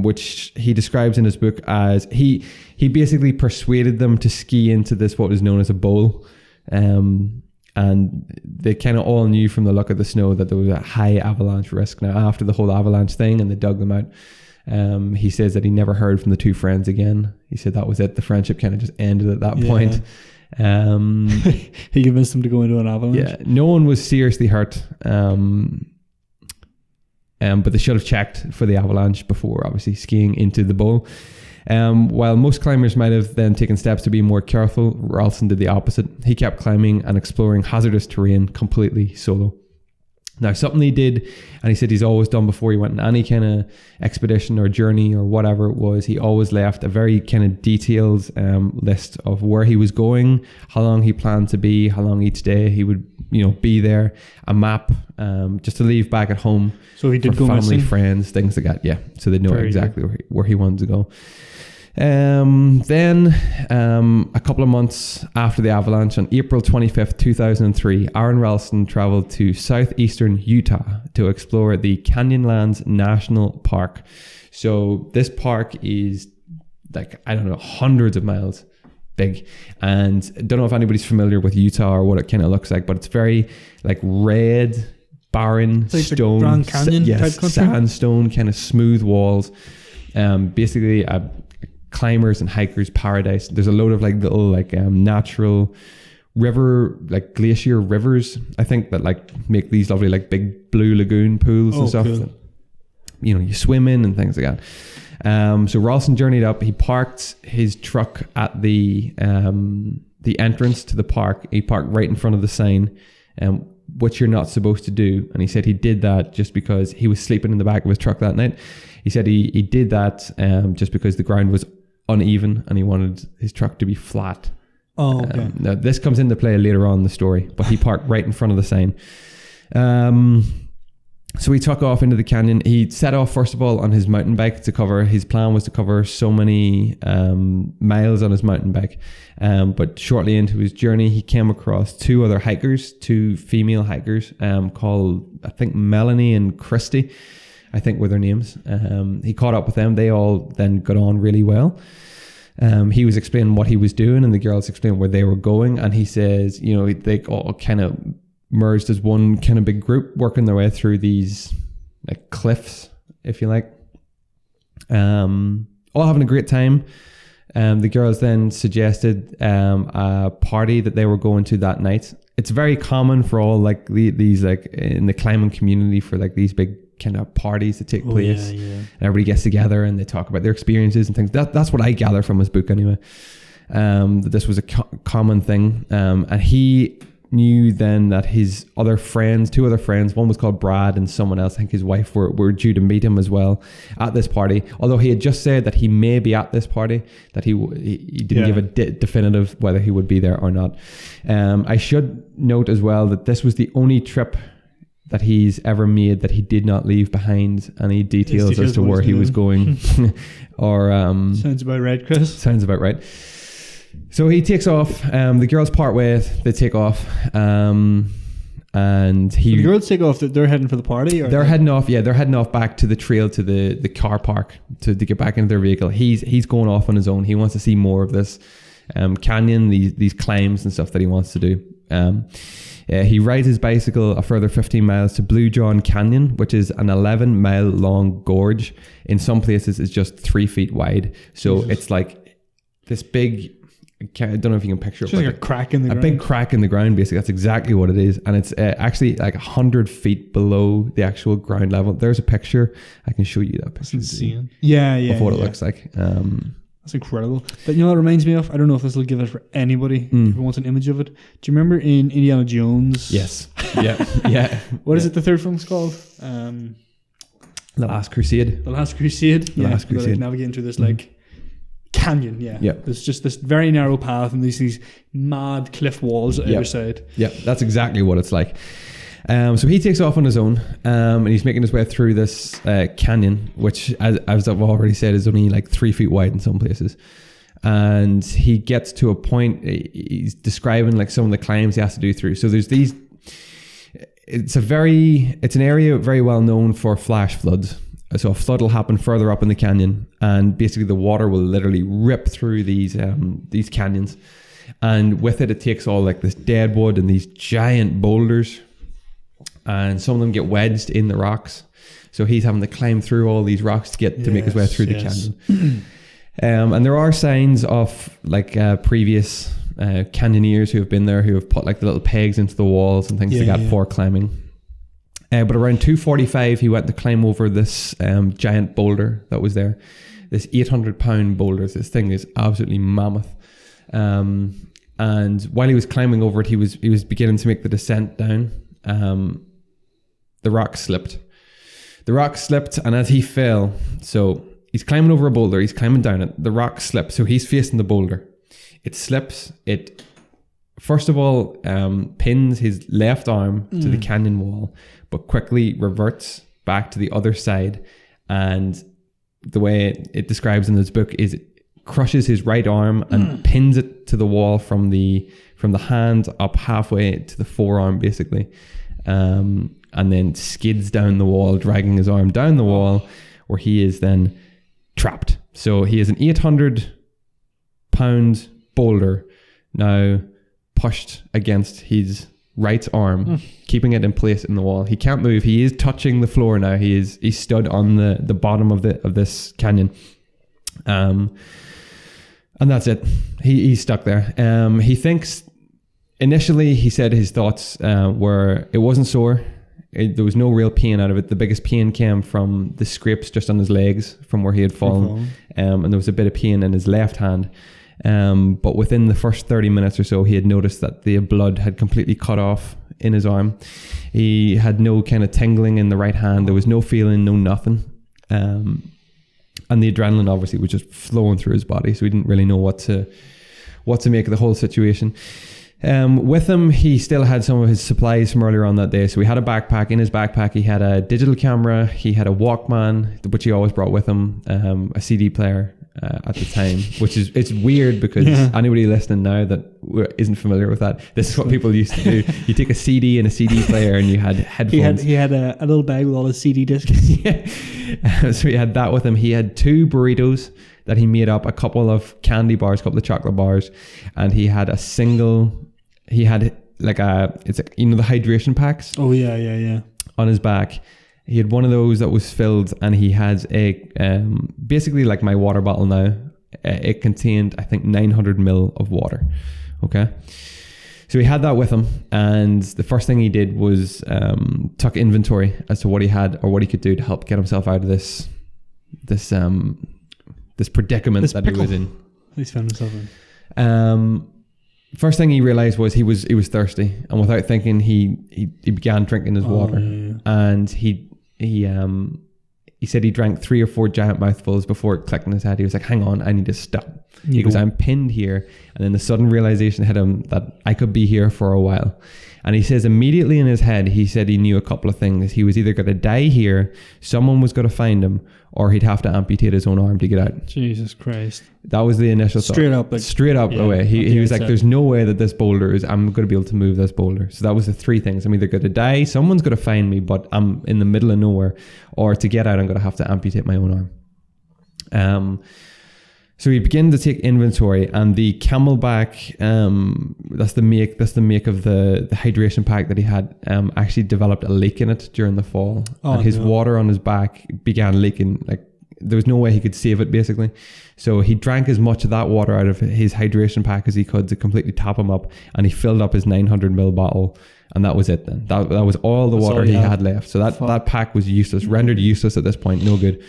which he describes in his book as he basically persuaded them to ski into this, what was known as a bowl. And and they kind of all knew from the look of the snow that there was a high avalanche risk. Now, after the whole avalanche thing and they dug them out, he says that he never heard from the two friends again. He said that was it. The friendship kind of just ended at that point. He convinced them to go into an avalanche. Yeah, no one was seriously hurt. But they should have checked for the avalanche before obviously skiing into the bowl. While most climbers might have then taken steps to be more careful, Ralston did the opposite. He kept climbing and exploring hazardous terrain completely solo. Now, something he did, and he said he's always done before he went on any kind of expedition or journey or whatever it was, he always left a very kind of detailed list of where he was going, how long he planned to be, how long each day he would, be there, a map, just to leave back at home. So he did for go family, missing? Friends, things like that. Yeah, so they know Very exactly where he wanted to go. Then a couple of months after the avalanche, on April 25th, 2003, Aron Ralston traveled to southeastern Utah to explore the Canyonlands National Park. So this park is hundreds of miles big, and I don't know if anybody's familiar with Utah or what it kind of looks like, but it's very red, barren, like stone, Grand Canyon type country? sandstone, kind of smooth walls. Basically climbers and hikers paradise. There's a load of little natural river, glacier rivers, I think, that make these lovely big blue lagoon pools and stuff. Cool. That, you swim in and things like that. So Ralston journeyed up. He parked his truck at the entrance to the park. He parked right in front of the sign, which you're not supposed to do. And he said he did that just because he was sleeping in the back of his truck that night. He said he did that just because the ground was uneven and he wanted his truck to be flat. Oh, okay. Now this comes into play later on in the story, but he parked right in front of the sign. So he took off into the canyon. He set off, first of all, on his mountain bike to cover. His plan was to cover so many miles on his mountain bike. But shortly into his journey, he came across two female hikers called, I think, Melanie and Christy, I think were their names. He caught up with them. They all then got on really well. He was explaining what he was doing and the girls explained where they were going. And he says, they all kind of merged as one kind of big group, working their way through these cliffs, if you like. All having a great time. The girls then suggested a party that they were going to that night. It's very common for all these in the climbing community for these big kind of parties that take place. Yeah. And everybody gets together and they talk about their experiences and things. That's what I gather from his book anyway. That this was a common thing. And he knew then that his two other friends, one was called Brad and someone else, I think his wife, were due to meet him as well at this party. Although he had just said that he may be at this party, that he didn't give a definitive whether he would be there or not. I should note as well that this was the only trip that he's ever made that he did not leave behind any details as to where he was going. Or sounds about right, Chris. Sounds about right. So he takes off. The girls part ways. They take off. And the girls take off. They're heading for the party. They're heading off. Yeah, they're heading off back to the trail to the car park to get back into their vehicle. He's going off on his own. He wants to see more of this canyon, these climbs and stuff that he wants to do. He rides his bicycle a further 15 miles to Blue John Canyon, which is an 11-mile long gorge. In some places, it's just 3 feet wide. So it's like this big, I don't know if you can picture it. It's like a crack in the ground. A big crack in the ground, basically. That's exactly what it is. And it's actually 100 feet below the actual ground level. There's a picture. I can show you that picture. That's insane. Yeah. Of what it looks like. That's incredible. But you know what it reminds me of? I don't know if this will give it for anybody who wants an image of it. Do you remember in Indiana Jones? Yes. Yeah. What is it the third film's called? The Last Crusade. The Last Crusade. The Last Crusade. Navigating through this canyon. Yeah. There's just this very narrow path and these mad cliff walls on either side. Yeah, that's exactly what it's like. So he takes off on his own, and he's making his way through this canyon, which, as I've already said, is only 3 feet wide in some places. And he gets to a point, he's describing some of the climbs he has to do through. So there's these, it's an area very well known for flash floods. So a flood will happen further up in the canyon, and basically the water will literally rip through these canyons. And with it takes all like this dead wood and these giant boulders, and some of them get wedged in the rocks. So he's having to climb through all these rocks to make his way through the canyon. And there are signs of like previous canyoneers who have been there, who have put like the little pegs into the walls and things like that for climbing. But around 2:45, he went to climb over this giant boulder that was there. This 800-pound boulder. This thing is absolutely mammoth. And while he was climbing over it, he was beginning to make the descent down. The rock slipped. And as he fell, so he's climbing over a boulder, he's climbing down it, the rock slips, so he's facing the boulder. It slips, it first of all pins his left arm to the canyon wall, but quickly reverts back to the other side, and the way it describes in this book is it crushes his right arm and pins it to the wall from the hand up halfway to the forearm, basically. And then skids down the wall, dragging his arm down the wall, where he is then trapped. So he is an 800-pound boulder now pushed against his right arm, keeping it in place in the wall. He can't move. He is touching the floor now. He's stood on the bottom of this canyon. And that's it. He's stuck there. He thinks, initially he said his thoughts were, it wasn't sore. There was no real pain out of it. The biggest pain came from the scrapes just on his legs from where he had fallen. And there was a bit of pain in his left hand. But within the first 30 minutes or so, he had noticed that the blood had completely cut off in his arm. He had no kind of tingling in the right hand. There was no feeling, no nothing. And the adrenaline obviously was just flowing through his body. So he didn't really know what to make of the whole situation. With him, he still had some of his supplies from earlier on that day. So he had a backpack. In his backpack, he had a digital camera. He had a Walkman, which he always brought with him, a CD player at the time, which is, it's weird because anybody listening now that isn't familiar with that, this is what people used to do. You take a CD and a CD player and you had headphones. He had a little bag with all his CD discs. So he had that with him. He had 2 burritos that he made up, a couple of candy bars, a couple of chocolate bars, and he had he had like it's like, you know, the hydration packs. Oh yeah. On his back. He had one of those that was filled, and he had a basically like my water bottle now. It contained, I think, 900 ml of water. Okay. So he had that with him, and the first thing he did was took inventory as to what he had or what he could do to help get himself out of this predicament that he was in. He's found himself in. First thing he realized was he was thirsty, and without thinking, he began drinking his water, and he said he drank 3 or 4 giant mouthfuls before it clicked in his head. He was like, "Hang on, I need to stop." He goes, "I'm pinned here," and then the sudden realization hit him that I could be here for a while. And he says immediately in his head, he said he knew a couple of things. He was either going to die here, someone was going to find him, or he'd have to amputate his own arm to get out. Jesus Christ. That was the initial thought. Straight up away. He was like, there's no way that this boulder I'm going to be able to move this boulder. So that was the 3 things. I'm either going to die, someone's going to find me, but I'm in the middle of nowhere, or to get out, I'm going to have to amputate my own arm. So he began to take inventory, and the Camelback, that's the make of the hydration pack that he had, actually developed a leak in it during the fall. And his water on his back began leaking. Like, there was no way he could save it, basically. So he drank as much of that water out of his hydration pack as he could to completely top him up, and he filled up his 900 ml bottle, and that was it then. That was all the water he had left. So that pack was useless, rendered useless at this point, no good.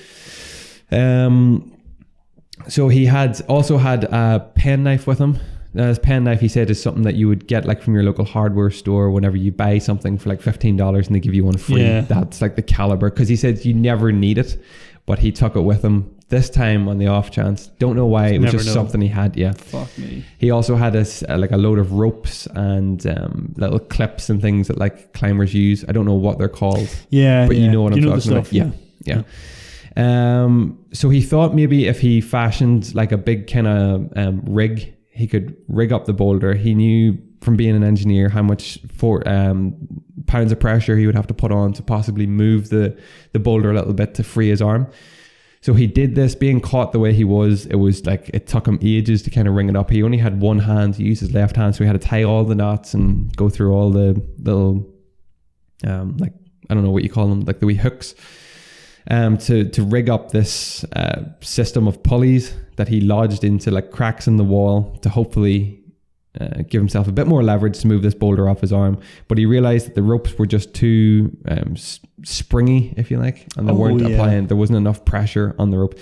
So he also had a penknife with him. Now, his penknife, he said, is something that you would get like from your local hardware store whenever you buy something for like $15 and they give you one free. Yeah. That's like the caliber, because he said you never need it, but he took it with him this time on the off chance. Don't know why. It was just something he had. Yeah. Fuck me. He also had like a load of ropes and little clips and things that like climbers use. I don't know what they're called. Yeah. But you know what I'm talking about. Yeah. So he thought maybe if he fashioned like a big kind of rig, he could rig up the boulder. He knew from being an engineer how much pounds of pressure he would have to put on to possibly move the boulder a little bit to free his arm. So he did this, being caught the way he was. It was like, it took him ages to kind of ring it up. He only had one hand to use, his left hand, so he had to tie all the knots and go through all the little, like, I don't know what you call them, like the wee hooks, to rig up this system of pulleys that he lodged into like cracks in the wall to hopefully give himself a bit more leverage to move this boulder off his arm. But he realized that the ropes were just too springy, if you like, and they weren't applying, there wasn't enough pressure on the rope.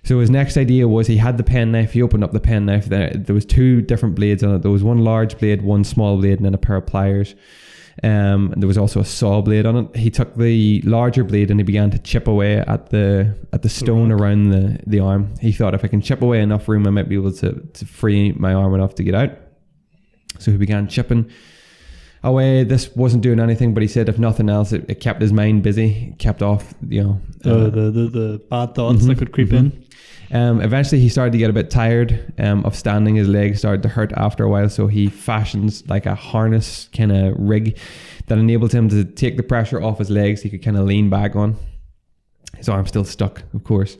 So his next idea was, he had the penknife, he opened up the penknife, there was 2 different blades on it. There was one large blade, one small blade, and then a pair of pliers. And there was also a saw blade on it. He took the larger blade and he began to chip away at the stone around the arm. He thought, if I can chip away enough room, I might be able to free my arm enough to get out. So he began chipping away. This wasn't doing anything, but he said, if nothing else, it kept his mind busy. It kept off, the bad thoughts that could creep in. Eventually he started to get a bit tired of standing. His legs started to hurt after a while, so he fashions like a harness kind of rig that enabled him to take the pressure off his legs. He could kind of lean back on. His arm's still stuck, of course.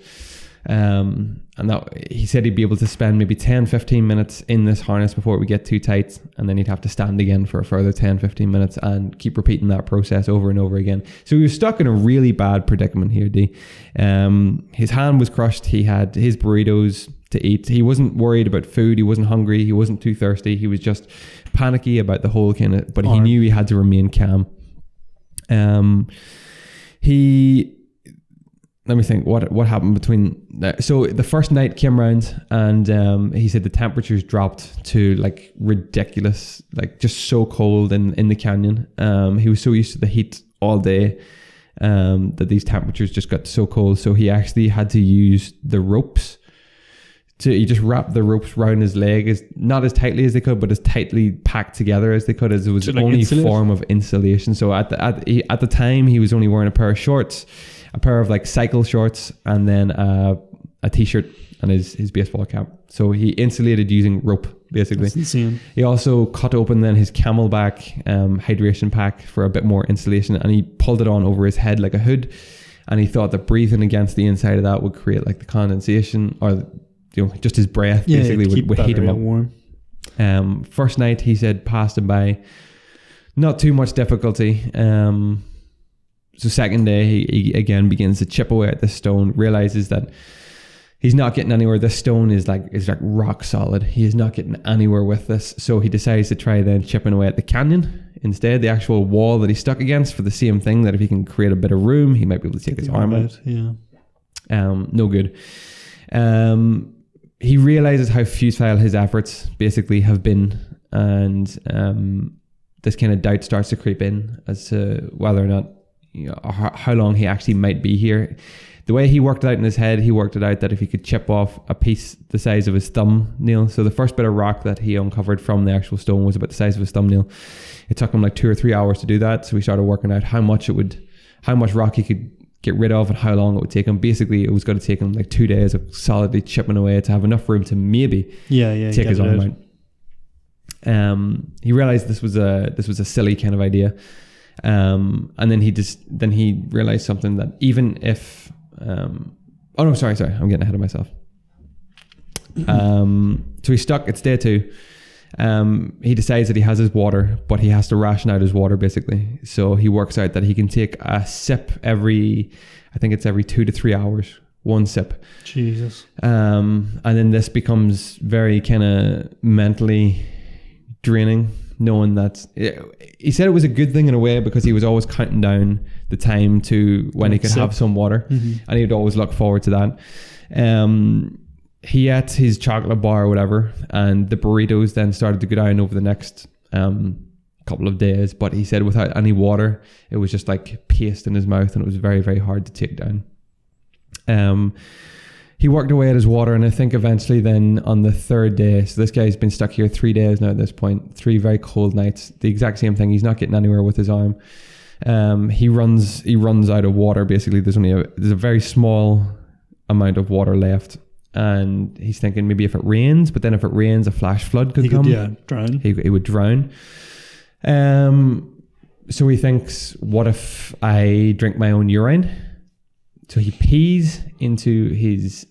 And that, he said he'd be able to spend maybe 10-15 minutes in this harness before it would get too tight, and then he'd have to stand again for a further 10-15 minutes and keep repeating that process over and over again. So he was stuck in a really bad predicament here, D. His hand was crushed. He had his burritos to eat. He wasn't worried about food. He wasn't hungry. He wasn't too thirsty. He was just panicky about the whole kind of, but he knew he had to remain calm. Let me think what happened between that. So the first night came round, and he said the temperatures dropped to like ridiculous, like just so cold in the canyon. He was so used to the heat all day that these temperatures just got so cold. So he actually had to use the ropes. He just wrapped the ropes around his leg, not as tightly as they could, but as tightly packed together as they could, as it was the only form of insulation. So at the time, he was only wearing a pair of shorts, a pair of like cycle shorts, and then a t-shirt and his baseball cap. So he insulated using rope, basically. That's insane. He also cut open then his Camelback hydration pack for a bit more insulation, and he pulled it on over his head like a hood. And he thought that breathing against the inside of that would create like the condensation, or just his breath basically would heat him up. Warm. First night, he said, passed him by, not too much difficulty. So second day, he again begins to chip away at this stone, realizes that he's not getting anywhere. This stone is like rock solid. He is not getting anywhere with this. So he decides to try then chipping away at the canyon instead, the actual wall that he's stuck against, for the same thing, that if he can create a bit of room, he might be able to take his arm out. No good. He realizes how futile his efforts basically have been, and this kind of doubt starts to creep in as to whether or not, how long he actually might be here. The way he worked it out in his head, he worked it out that if he could chip off a piece the size of his thumbnail, so the first bit of rock that he uncovered from the actual stone was about the size of his thumbnail. It took him like 2 or 3 hours to do that. So he started working out how much rock he could get rid of and how long it would take him. Basically, it was going to take him like 2 days of solidly chipping away to have enough room to maybe take his arm out. He realized this was a silly kind of idea. And then he realized something, that even if sorry, I'm getting ahead of myself. So he's stuck. It's day 2. He decides that he has his water, but he has to ration out his water basically. So he works out that he can take a sip every 2 to 3 hours, one sip. Jesus. And then this becomes very kind of mentally draining, knowing that he said it was a good thing in a way, because he was always counting down the time to when he could have some water, and he would always look forward to that. He ate his chocolate bar or whatever, and the burritos then started to go down over the next couple of days, but he said without any water, it was just like paste in his mouth, and it was very, very hard to take down. He worked away at his water, and I think eventually then on the 3rd day, so this guy's been stuck here 3 days now at this point, 3 very cold nights, the exact same thing. He's not getting anywhere with his arm. He runs out of water basically. There's a very small amount of water left, and he's thinking maybe if it rains, but then if it rains, a flash flood could come. Drown. He would drown. So he thinks, what if I drink my own urine? So he pees into his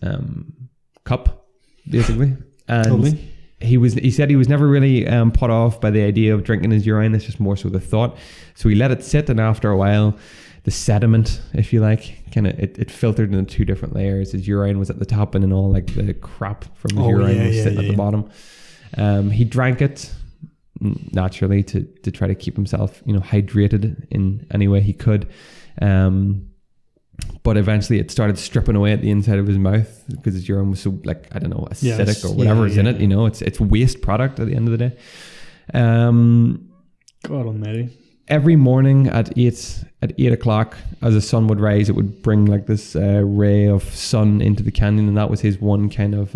cup, basically. And Totally. he said he was never really put off by the idea of drinking his urine. It's just more so the thought. So he let it sit, and after a while, the sediment, if you like, kind of it filtered into 2 different layers. His urine was at the top, and then all like the crap from his urine was sitting at the bottom. He drank it naturally to try to keep himself, hydrated in any way he could. But eventually it started stripping away at the inside of his mouth because his urine was so, like, I don't know, acidic or whatever is in it. It's waste product at the end of the day. God almighty. Every morning at 8 o'clock, as the sun would rise, it would bring like this ray of sun into the canyon, and that was his one kind of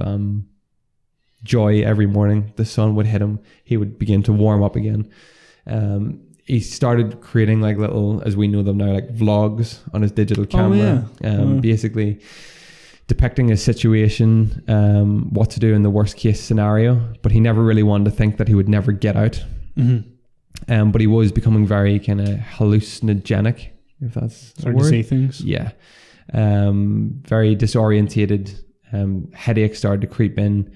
joy. Every morning the sun would hit him, he would begin to warm up again. He started creating like little, as we know them now, like vlogs on his digital camera, basically depicting his situation, what to do in the worst case scenario. But he never really wanted to think that he would never get out. Mm-hmm. But he was becoming very kind of hallucinogenic, if that's a word. To see things. Yeah. Very disorientated. Headaches started to creep in.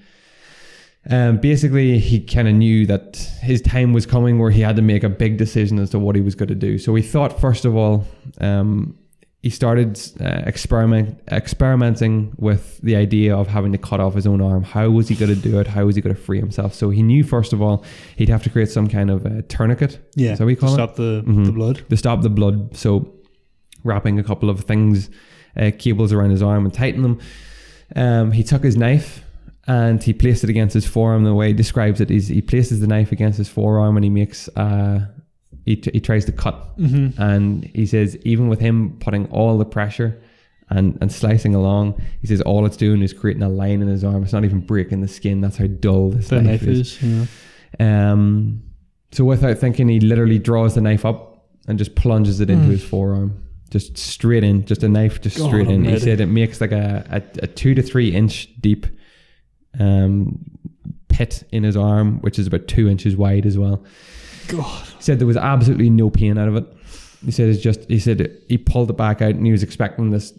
Basically, he kind of knew that his time was coming where he had to make a big decision as to what he was going to do. So he thought, first of all, he started experimenting with the idea of having to cut off his own arm. How was he going to do it? How was he going to free himself? So he knew, first of all, he'd have to create some kind of tourniquet. Yeah, so we call to stop the blood. To stop the blood. So wrapping a couple of things, cables around his arm and tighten them. He took his knife and he placed it against his forearm. The way he describes it is he places the knife against his forearm and he makes he tries to cut. Mm-hmm. And he says even with him putting all the pressure and slicing along, he says all it's doing is creating a line in his arm. It's not even breaking the skin. That's how dull this knife is. Yeah. So without thinking, he literally draws the knife up and just plunges it into his forearm. Just straight in, just a knife, just straight in. He said it makes like a 2 to 3 inch deep pit in his arm, which is about 2 inches wide as well. God. He said there was absolutely no pain out of it. He said he pulled it back out and he was expecting this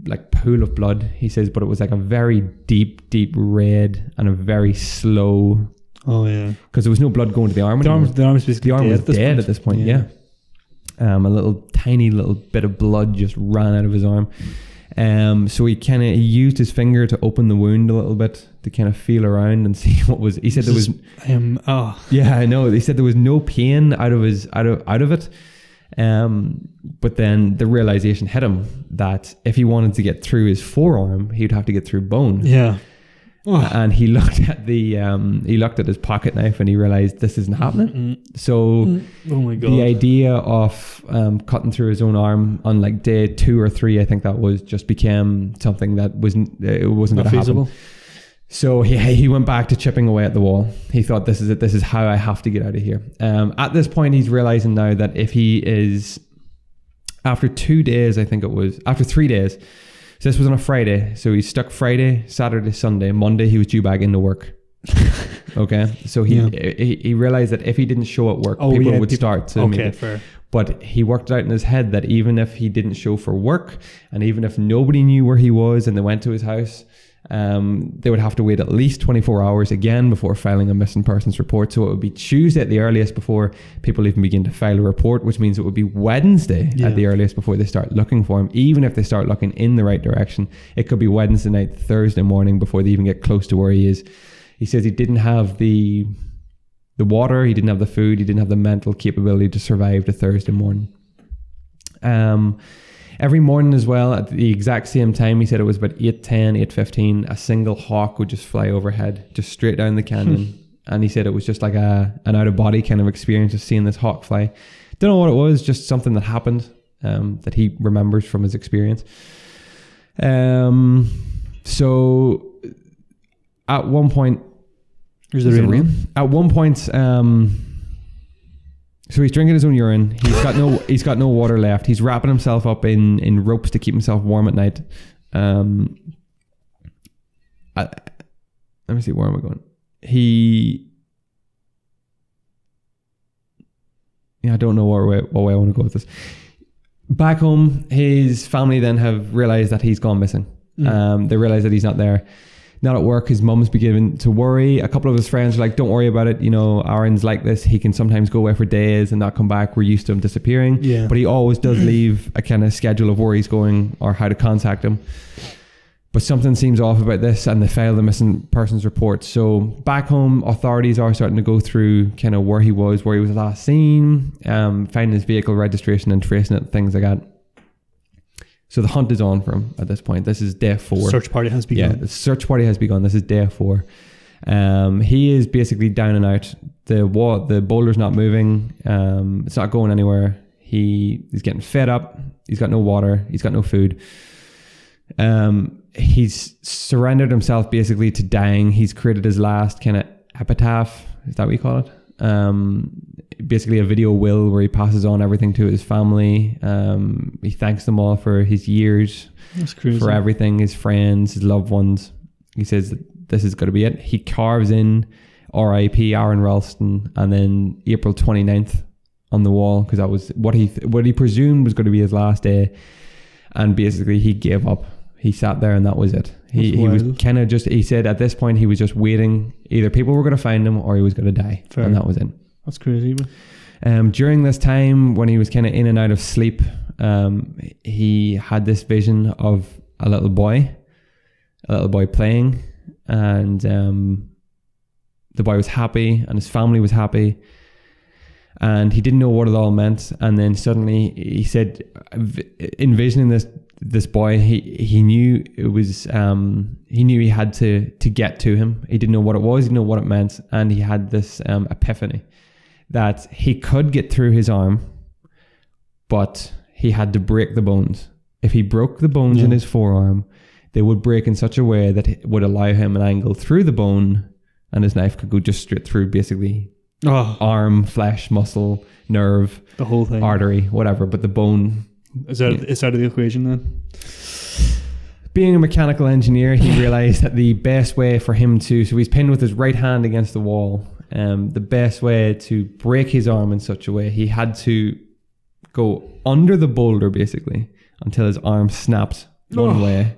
like pool of blood. He says, but it was like a very deep red and a very slow. Oh yeah. Because there was no blood going to the arm. The arm was basically dead at this point. Yeah. A tiny little bit of blood just ran out of his arm. So he used his finger to open the wound a little bit to kind of feel around and see what was. He said there was. Yeah, I know. He said there was no pain out of it. But then the realization hit him that if he wanted to get through his forearm, he'd have to get through bone. Yeah. Oh. And he looked at his pocket knife and he realized this isn't happening. Mm-hmm. So oh my God. The idea of cutting through his own arm on like day 2 or 3, I think that was, just became something that wasn't going to happen. So he went back to chipping away at the wall. He thought, this is it. This is how I have to get out of here. At this point, he's realizing now that if he is, after 2 days, I think it was, after 3 days, so this was on a Friday. So he stuck Friday, Saturday, Sunday. Monday, he was due back into work. Okay. So he realized that if he didn't show at work, people would start to make it. Fair. But he worked out in his head that even if he didn't show for work, and even if nobody knew where he was and they went to his house, they would have to wait at least 24 hours again before filing a missing persons report. So it would be Tuesday at the earliest before people even begin to file a report, which means it would be Wednesday at the earliest before they start looking for him. Even if they start looking in the right direction, it could be Wednesday night, Thursday morning before they even get close to where he is. He says he didn't have the water, he didn't have the food, he didn't have the mental capability to survive the Thursday morning. Every morning as well, at the exact same time, he said it was about 8:10, 8:15, a single hawk would just fly overhead, just straight down the canyon. And he said it was just like an out-of-body kind of experience, just seeing this hawk fly. Don't know what it was, just something that happened that he remembers from his experience. So at one point... At one point... So he's drinking his own urine. He's got no water left. He's wrapping himself up in ropes to keep himself warm at night. Let me see, where am I going? I don't know what way I want to go with this. Back home, his family then have realized that he's gone missing. They realize that he's not there. Not at work, his mum's beginning to worry. A couple of his friends are like, don't worry about it. You know, Aron's like this. He can sometimes go away for days and not come back. We're used to him disappearing. Yeah. But he always does leave a kind of schedule of where he's going or how to contact him. But something seems off about this, and they file the missing persons report. So back home, authorities are starting to go through kind of where he was last seen, finding his vehicle registration and tracing it, things like that. So the hunt is on for him at this point. This is day 4. Search party has begun. Yeah, the search party has begun. This is day 4. He is basically down and out. The boulder's not moving. It's not going anywhere. He's getting fed up. He's got no water. He's got no food. He's surrendered himself basically to dying. He's created his last kind of epitaph. Is that what you call it? Basically a video will where he passes on everything to his family. He thanks them all for his years. That's crazy. For everything, his friends, his loved ones. He says that this is going to be it. He carves in R.I.P. Aron Ralston and then April 29th on the wall, because that was what he presumed was going to be his last day. And basically he gave up. He sat there and that was it. He was kind of just, he said at this point he was just waiting. Either people were going to find him or he was going to die. Fair. And that was it. That's crazy. During this time when he was kind of in and out of sleep, he had this vision of a little boy playing, and the boy was happy and his family was happy, and he didn't know what it all meant. And then suddenly he said, envisioning this boy, he knew it was he knew he had to get to him. He didn't know what it was, he didn't know what it meant, and he had this epiphany that he could get through his arm, but he had to break the bones. If he broke the bones in his forearm, they would break in such a way that it would allow him an angle through the bone, and his knife could go just straight through basically arm, flesh, muscle, nerve, the whole thing, artery, whatever, but the bone is out of the equation then. Being a mechanical engineer, he realized that the best way for him so he's pinned with his right hand against the wall. The best way to break his arm in such a way, he had to go under the boulder basically until his arm snapped one way.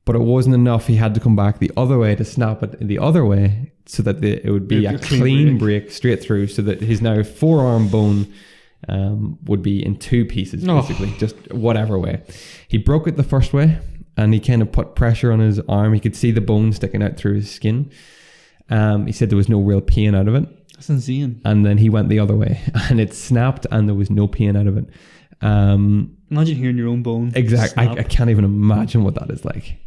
But it wasn't enough. He had to come back the other way to snap it the other way so that it would be a clean break straight through, so that his now forearm bone would be in 2 pieces basically, just whatever way. He broke it the first way and he kind of put pressure on his arm. He could see the bone sticking out through his skin. He said there was no real pain out of it. That's insane. And then he went the other way and it snapped and there was no pain out of it. Imagine hearing your own bone. Exactly. I can't even imagine what that is like.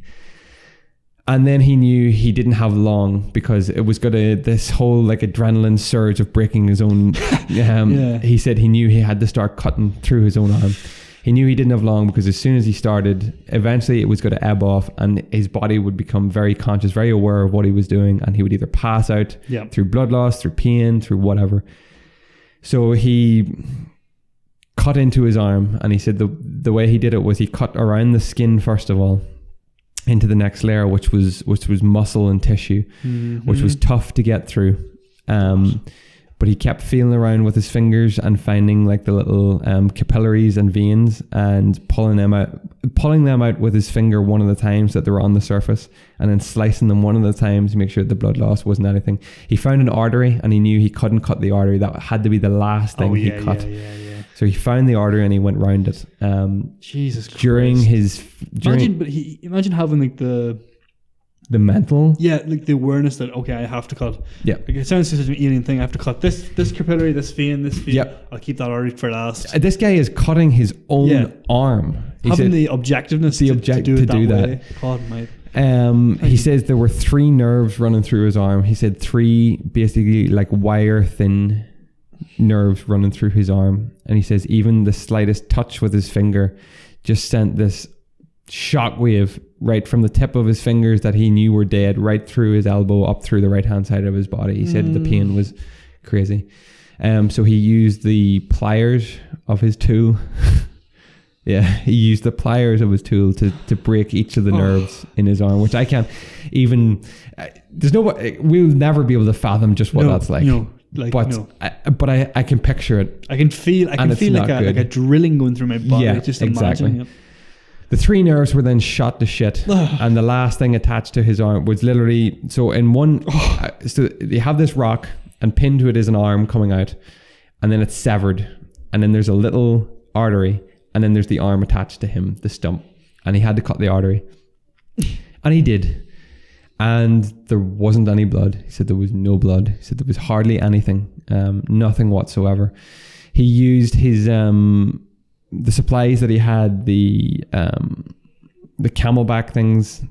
And then he knew he didn't have long, because it was going to, this whole like adrenaline surge of breaking his own. He said he knew he had to start cutting through his own arm. He knew he didn't have long, because as soon as he started, eventually it was going to ebb off and his body would become very conscious, very aware of what he was doing, and he would either pass out through blood loss, through pain, through whatever. So he cut into his arm, and he said the way he did it was he cut around the skin first of all into the next layer, which was muscle and tissue, which was tough to get through. But he kept feeling around with his fingers and finding like the little capillaries and veins and pulling them out with his finger one at a time so that they were on the surface, and then slicing them one at a time to make sure the blood loss wasn't anything. He found an artery and he knew he couldn't cut the artery. That had to be the last thing he cut. So he found the artery and he went round it. Jesus Christ. Imagine having like the mental, like the awareness that I have to cut. Like it sounds such an alien thing. I have to cut this capillary, this vein. I'll keep that artery for last. This guy is cutting his own arm. Having the objectiveness to do that. God, mate. He says there were 3 nerves running through his arm. He said 3 basically like wire thin nerves running through his arm, and he says even the slightest touch with his finger just sent this shockwave right from the tip of his fingers that he knew were dead right through his elbow up through the right hand side of his body. He said the pain was crazy. So he used the pliers of his tool. He used the pliers of his tool to break each of the nerves in his arm, which I can't even, we'll never be able to fathom just what that's like. Like, but no. I can picture it. I can feel like a drilling going through my body. Yeah, just exactly. imagine it. The 3 nerves were then shot to shit, and the last thing attached to his arm was literally, so in one, so you have this rock, and pinned to it is an arm coming out, and then it's severed, and then there's a little artery, and then there's the arm attached to him, the stump, and he had to cut the artery, and he did, and there wasn't any blood. He said there was no blood. He said there was hardly anything, nothing whatsoever. He used his the supplies that he had, the camelback things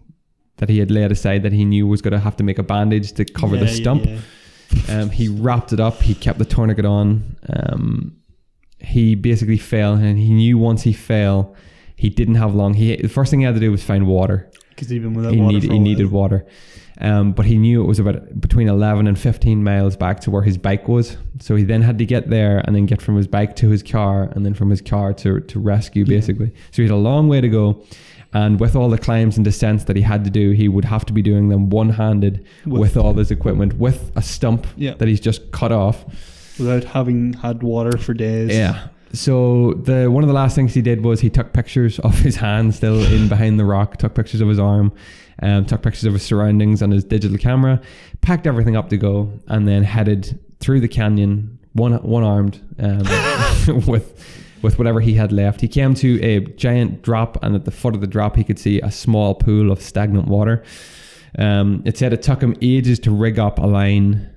that he had laid aside that he knew was going to have to make a bandage to cover the stump. He wrapped it up. He kept the tourniquet on. He basically fell, and he knew once he fell, he didn't have long. The first thing he had to do was find water. Because even without water, he needed water. But he knew it was about between 11 and 15 miles back to where his bike was. So he then had to get there and then get from his bike to his car, and then from his car to rescue, basically. So he had a long way to go. And with all the climbs and descents that he had to do, he would have to be doing them one-handed with all his equipment, with a stump that he's just cut off. Without having had water for days. Yeah. So one of the last things he did was he took pictures of his hand still in behind the rock, took pictures of his arm, took pictures of his surroundings on his digital camera, packed everything up to go, and then headed through the canyon, one-armed, with whatever he had left. He came to a giant drop, and at the foot of the drop he could see a small pool of stagnant water. It said it took him ages to rig up a line,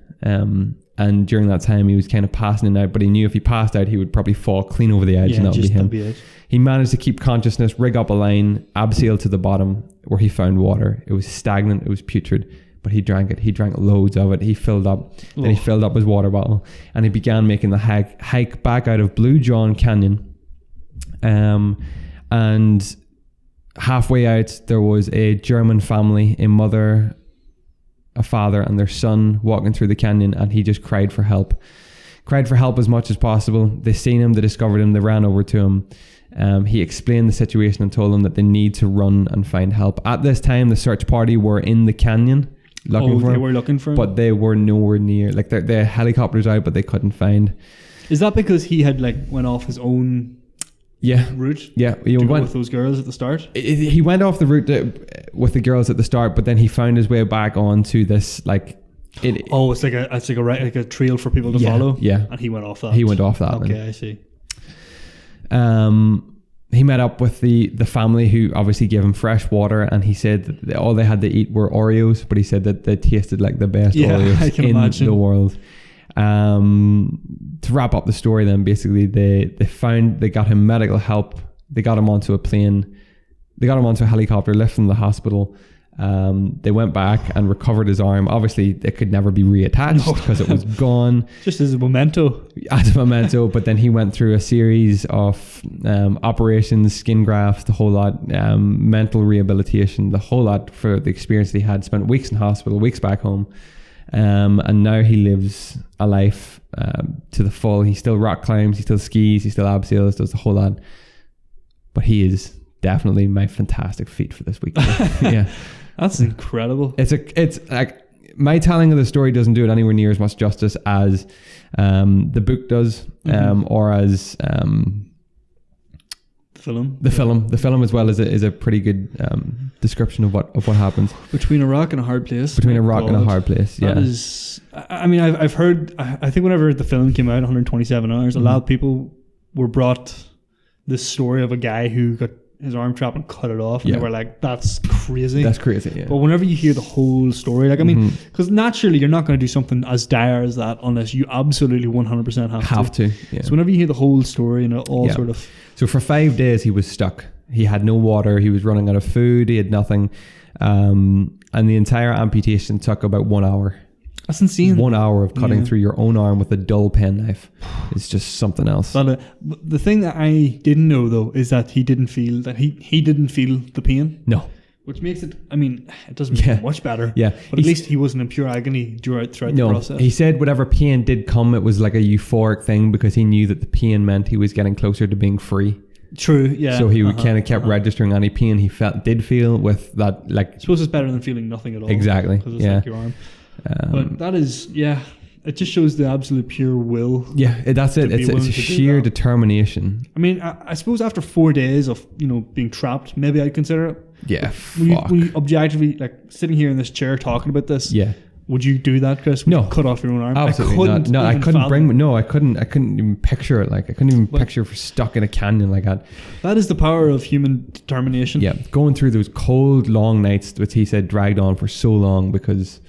and during that time he was kind of passing in and out, but he knew if he passed out he would probably fall clean over the edge, and that would be him. He managed to keep consciousness, rig up a line, abseil to the bottom where he found water. It was stagnant, it was putrid, but he drank it. He drank loads of it. He filled up. Then he filled up his water bottle, and he began making the hike back out of Blue John Canyon. And halfway out there was a German family, a mother, a father, and their son walking through the canyon, and he just cried for help as much as possible. They seen him, they discovered him, they ran over to him. He explained the situation and told them that they need to run and find help. At this time, the search party were in the canyon looking for him, but they were nowhere near. Like, the helicopters out, but they couldn't find. Is that because he had went off his own route? Yeah, he went with those girls at the start. He went off the route with the girls at the start, but then he found his way back onto this it's like a trail for people to follow. Yeah, and he went off that. Okay, then. I see. He met up with the family, who obviously gave him fresh water, and he said that all they had to eat were Oreos, but he said that they tasted like the best Oreos in the world. To wrap up the story, then basically they got him medical help. They got him onto a plane. They got him onto a helicopter, left from the hospital. They went back and recovered his arm. Obviously, it could never be reattached because it was gone. Just as a memento. But then he went through a series of operations, skin grafts, the whole lot, mental rehabilitation, the whole lot for the experience that he had. Spent weeks in hospital, weeks back home. And now he lives a life to the full. He still rock climbs, he still skis, he still abseils, does the whole lot. But he is definitely my fantastic feat for this week. Yeah. That's incredible. It's like, my telling of the story doesn't do it anywhere near as much justice as the book does, or as the film as well is a pretty good description of what happens. Between a rock and a hard place. And a hard place. Yeah. That is. I mean, I've heard. I think whenever the film came out, 127 hours, a lot of people were brought this story of a guy who got his arm trapped and cut it off, and they were like, "That's crazy." That's crazy. Yeah. But whenever you hear the whole story, I mean, because naturally you're not going to do something as dire as that unless you absolutely 100% have to. Yeah. So whenever you hear the whole story and it all sort of. So for 5 days he was stuck. He had no water. He was running out of food. He had nothing, and the entire amputation took about 1 hour. That's insane. 1 hour of cutting through your own arm with a dull penknife is just something else. But the thing that I didn't know, though, is that he didn't feel the pain. No. Which makes it, I mean, it doesn't make it much better. Yeah. But at least he wasn't in pure agony throughout the process. He said whatever pain did come, it was like a euphoric thing because he knew that the pain meant he was getting closer to being free. True, yeah. So he kind of kept registering any pain he did feel with that, like... I suppose it's better than feeling nothing at all. Exactly, because it's like your arm. But that is, it just shows the absolute pure will. Yeah, that's it. It's sheer determination. I mean, I suppose after 4 days of being trapped, maybe I'd consider it. Yeah, when you objectively, like, sitting here in this chair talking about this. Yeah. Would you do that, Chris? Would you cut off your own arm? Absolutely not. No, I couldn't I couldn't even picture it. Like, I couldn't even picture if we're stuck in a canyon like that. That is the power of human determination. Yeah, going through those cold, long nights, which he said dragged on for so long because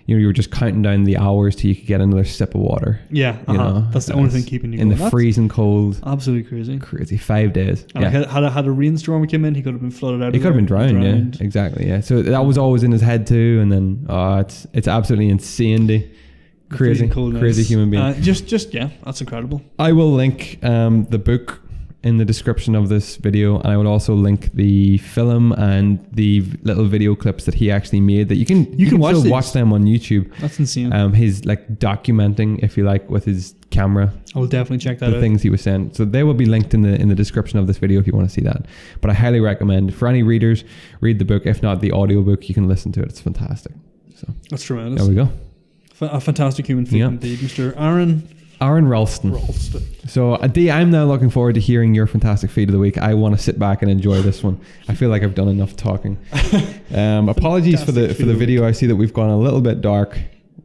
you were just counting down the hours till you could get another sip of water. Yeah, that's the only thing keeping you in going. The freezing cold. Absolutely crazy. 5 days. And had a rainstorm came in, he could have been flooded out. He could have been drowned. Yeah, exactly. Yeah, so that was always in his head too. And then it's absolutely insane. Crazy human being. Just that's incredible. I will link the book in the description of this video, and I will also link the film and the little video clips that he actually made that you can watch them on YouTube. That's insane. He's like documenting, if you like, with his camera. I will definitely check that out. The things he was saying. So they will be linked in the description of this video if you want to see that. But I highly recommend, for any readers, read the book. If not the audiobook, you can listen to it. It's fantastic. So that's tremendous. There we go. A fantastic human feat indeed, Mr. Aron Ralston. So I'm now looking forward to hearing your fantastic feat of the week. I want to sit back and enjoy this one. I feel like I've done enough talking. Apologies for the video. I see that we've gone a little bit dark.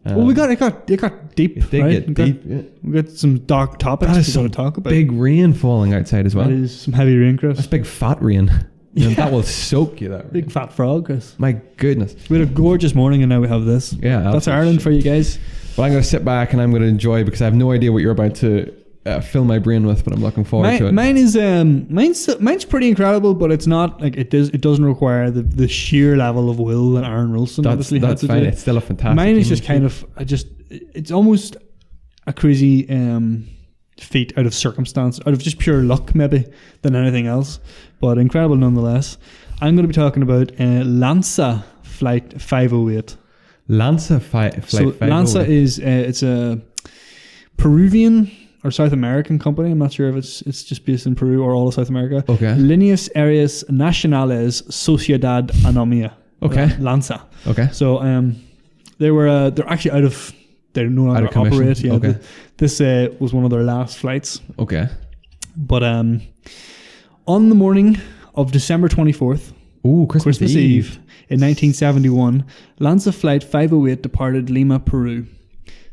Well, it got deep. It did get deep. We got some dark topics we want to talk about. Big rain falling outside as well. That is some heavy rain, Chris. That's big fat rain. That will soak you. That big fat frog, Chris. My goodness. We had a gorgeous morning and now we have this. Yeah, that's Ireland for you guys. Well, I'm going to sit back and I'm going to enjoy because I have no idea what you're about to fill my brain with, but I'm looking forward to it. Mine's pretty incredible, but it's not like it doesn't require the sheer level of will that Aron Ralston obviously had to fine. do. It's still a fantastic. Mine is just kind of it's almost a crazy feat out of circumstance, out of just pure luck maybe than anything else, but incredible nonetheless. I'm going to be talking about Lanza Flight 508. Lanza Flight 508. Lanza is it's a Peruvian or South American company. I'm not sure if it's just based in Peru or all of South America. Okay. Líneas Aéreas Nacionales Sociedad Anónima. Okay. Lanza. Okay. So they're actually they no longer operate. Yeah. Okay. This was one of their last flights. Okay. But on the morning of December 24th, Christmas Eve. In 1971, Lanza Flight 508 departed Lima, Peru.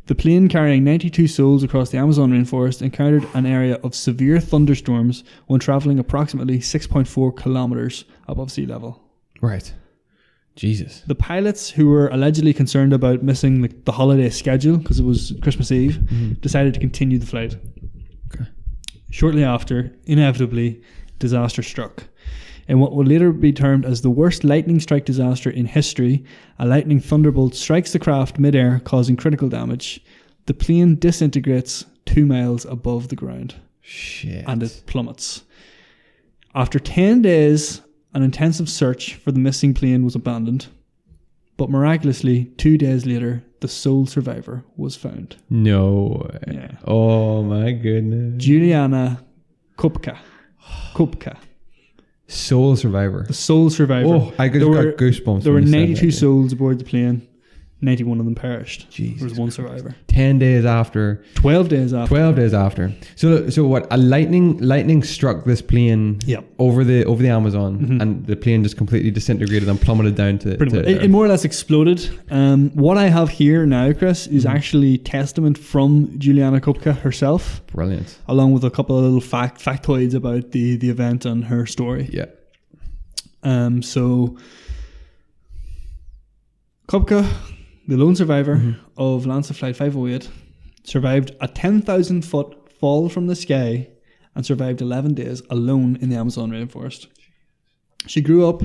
The plane carrying 92 souls across the Amazon rainforest encountered an area of severe thunderstorms when traveling approximately 6.4 kilometers above sea level. Right. Jesus. The pilots, who were allegedly concerned about missing the holiday schedule because it was Christmas Eve, decided to continue the flight. Okay. Shortly after, inevitably, disaster struck. In what will later be termed as the worst lightning strike disaster in history, a lightning thunderbolt strikes the craft mid-air, causing critical damage. The plane disintegrates 2 miles above the ground. Shit. And it plummets. After 10 days, an intensive search for the missing plane was abandoned. But miraculously, 2 days later, the sole survivor was found. No way. Yeah. Oh my goodness. Juliane Koepcke. Sole survivor. The sole survivor. Oh, I just got goosebumps. There were 92 souls aboard the plane. 91 of them perished. Jesus. There was one survivor. 10 days after. 12 days after. 12 days after. So what? A lightning struck this plane over the Amazon, and the plane just completely disintegrated and plummeted down to. It more or less exploded. What I have here now, Chris, is actually testament from Juliane Koepcke herself. Brilliant. Along with a couple of little factoids about the event and her story. Yeah. So Koepcke, the lone survivor of Lanza Flight 508, survived a 10,000 foot fall from the sky and survived 11 days alone in the Amazon rainforest. She grew up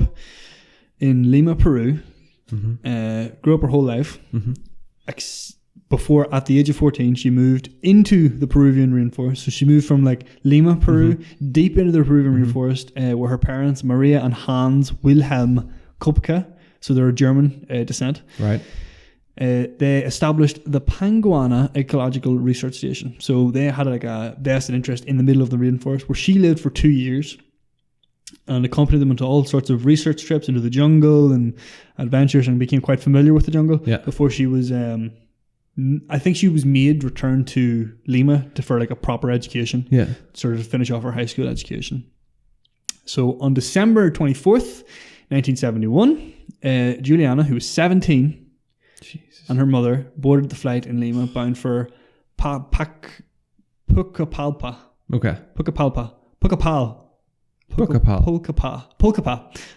in Lima, Peru, grew up her whole life. Before, at the age of 14, she moved into the Peruvian rainforest. So she moved from Lima, Peru, deep into the Peruvian rainforest, where her parents, Maria and Hans Wilhelm Koepcke, so they're German descent. Right. They established the Panguana Ecological Research Station. So they had a vested interest in the middle of the rainforest where she lived for 2 years and accompanied them into all sorts of research trips into the jungle and adventures and became quite familiar with the jungle before she was I think she was made return to Lima for like a proper education. Yeah. Sort of to finish off her high school education. So on December 24th, 1971, Juliana, who was 17, and her mother boarded the flight in Lima bound for Pucallpa. Okay. Pucallpa. Okay.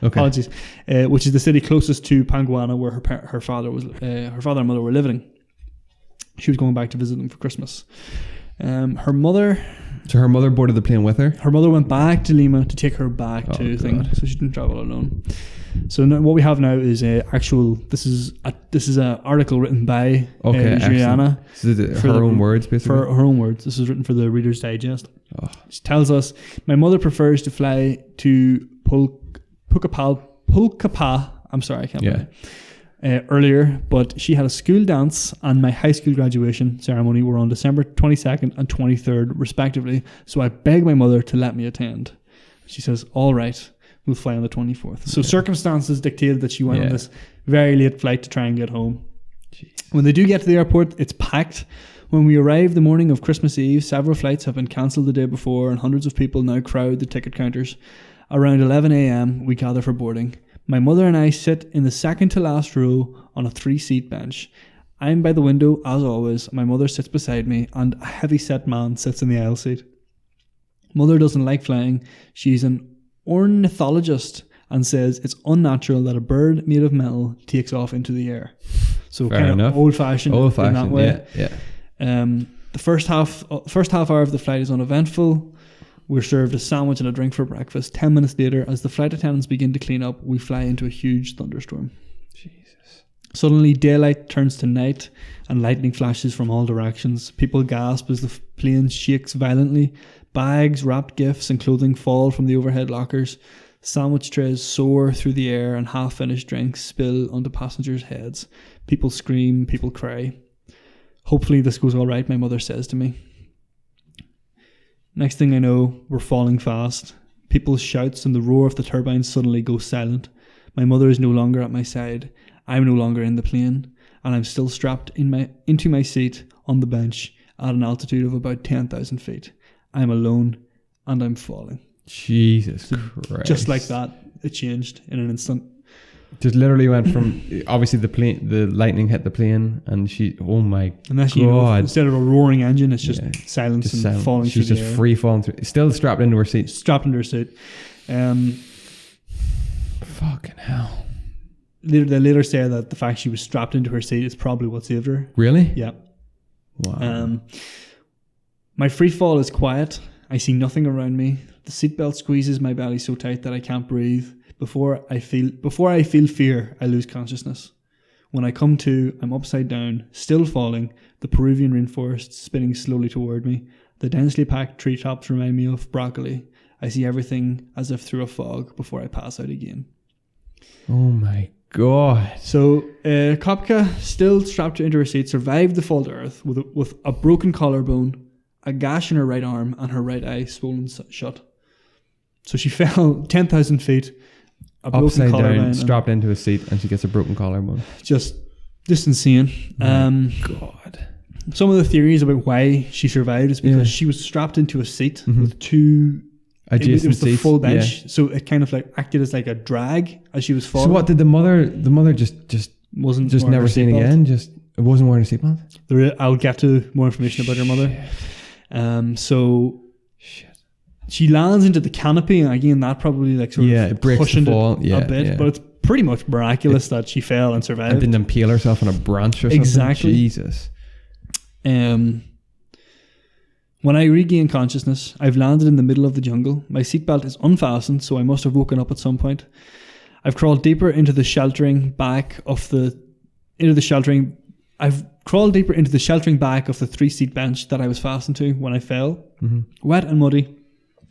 Apologies. Which is the city closest to Panguana, where her father and mother were living. She was going back to visit them for Christmas. Her mother boarded the plane with her? Her mother went back to Lima to take her back to thing, so she didn't travel alone. So now, what we have now is this is an article written by Juliana. So her own words, basically? For her own words. This is written for the Reader's Digest. She tells us, my mother prefers to fly to Pucallpa. I'm sorry, I can't remember. Earlier, but she had a school dance and my high school graduation ceremony were on December 22nd and 23rd respectively, so I begged my mother to let me attend. She says, all right, we'll fly on the 24th. So circumstances dictated that she went on this very late flight to try and get home. Jeez. When they do get to the airport, it's packed. When we arrive the morning of Christmas Eve, several flights have been cancelled the day before and hundreds of people now crowd the ticket counters. Around 11 a.m, we gather for boarding. My mother and I sit in the second to last row on a 3-seat bench. I'm by the window, as always. My mother sits beside me, and a heavy-set man sits in the aisle seat. Mother doesn't like flying. She's an ornithologist and says it's unnatural that a bird made of metal takes off into the air. So fair kind enough. of old-fashioned in that way. Yeah. The first half hour of the flight is uneventful. We're served a sandwich and a drink for breakfast. 10 minutes later, as the flight attendants begin to clean up, we fly into a huge thunderstorm. Jesus. Suddenly, daylight turns to night and lightning flashes from all directions. People gasp as the plane shakes violently. Bags, wrapped gifts and clothing fall from the overhead lockers. Sandwich trays soar through the air and half-finished drinks spill onto passengers' heads. People scream, people cry. Hopefully this goes all right, my mother says to me. Next thing I know, we're falling fast. People's shouts and the roar of the turbines suddenly go silent. My mother is no longer at my side. I'm no longer in the plane, and I'm still strapped into my seat on the bench at an altitude of about 10,000 feet. I'm alone, and I'm falling. Jesus Christ. Just like that, it changed in an instant. Just literally went from, obviously the lightning hit the plane and she, oh my God. You know, instead of a roaring engine, it's just silence just and silent. falling She's through the air. She's just free falling through, still strapped into her seat. Fucking hell. They later say that the fact she was strapped into her seat is probably what saved her. Really? Yeah. Wow. My free fall is quiet. I see nothing around me. The seatbelt squeezes my belly so tight that I can't breathe. Before I feel fear, I lose consciousness. When I come to, I'm upside down, still falling, the Peruvian rainforest spinning slowly toward me. The densely packed treetops remind me of broccoli. I see everything as if through a fog before I pass out again. Oh my God. So Koepcke, still strapped into her seat, survived the fall to earth with a broken collarbone, a gash in her right arm, and her right eye swollen shut. So she fell 10,000 feet, upside down, strapped into a seat, and she gets a broken collarbone. Just insane. God. Some of the theories about why she survived is because she was strapped into a seat with two adjacent it was the seats. Full bench, so it kind of like acted as like a drag as she was falling. So what did the mother just wasn't just never seen again? Just it wasn't wearing a seatbelt. I'll get to more information about her mother. Shit. She lands into the canopy, and again, that probably like sort of cushioned it a bit, but it's pretty much miraculous that she fell and survived. And didn't impale herself on a branch or something. Exactly. Jesus. When I regain consciousness, I've landed in the middle of the jungle. My seatbelt is unfastened, so I must have woken up at some point. I've crawled deeper into the sheltering back of the 3-seat bench that I was fastened to when I fell. Mm-hmm. Wet and muddy,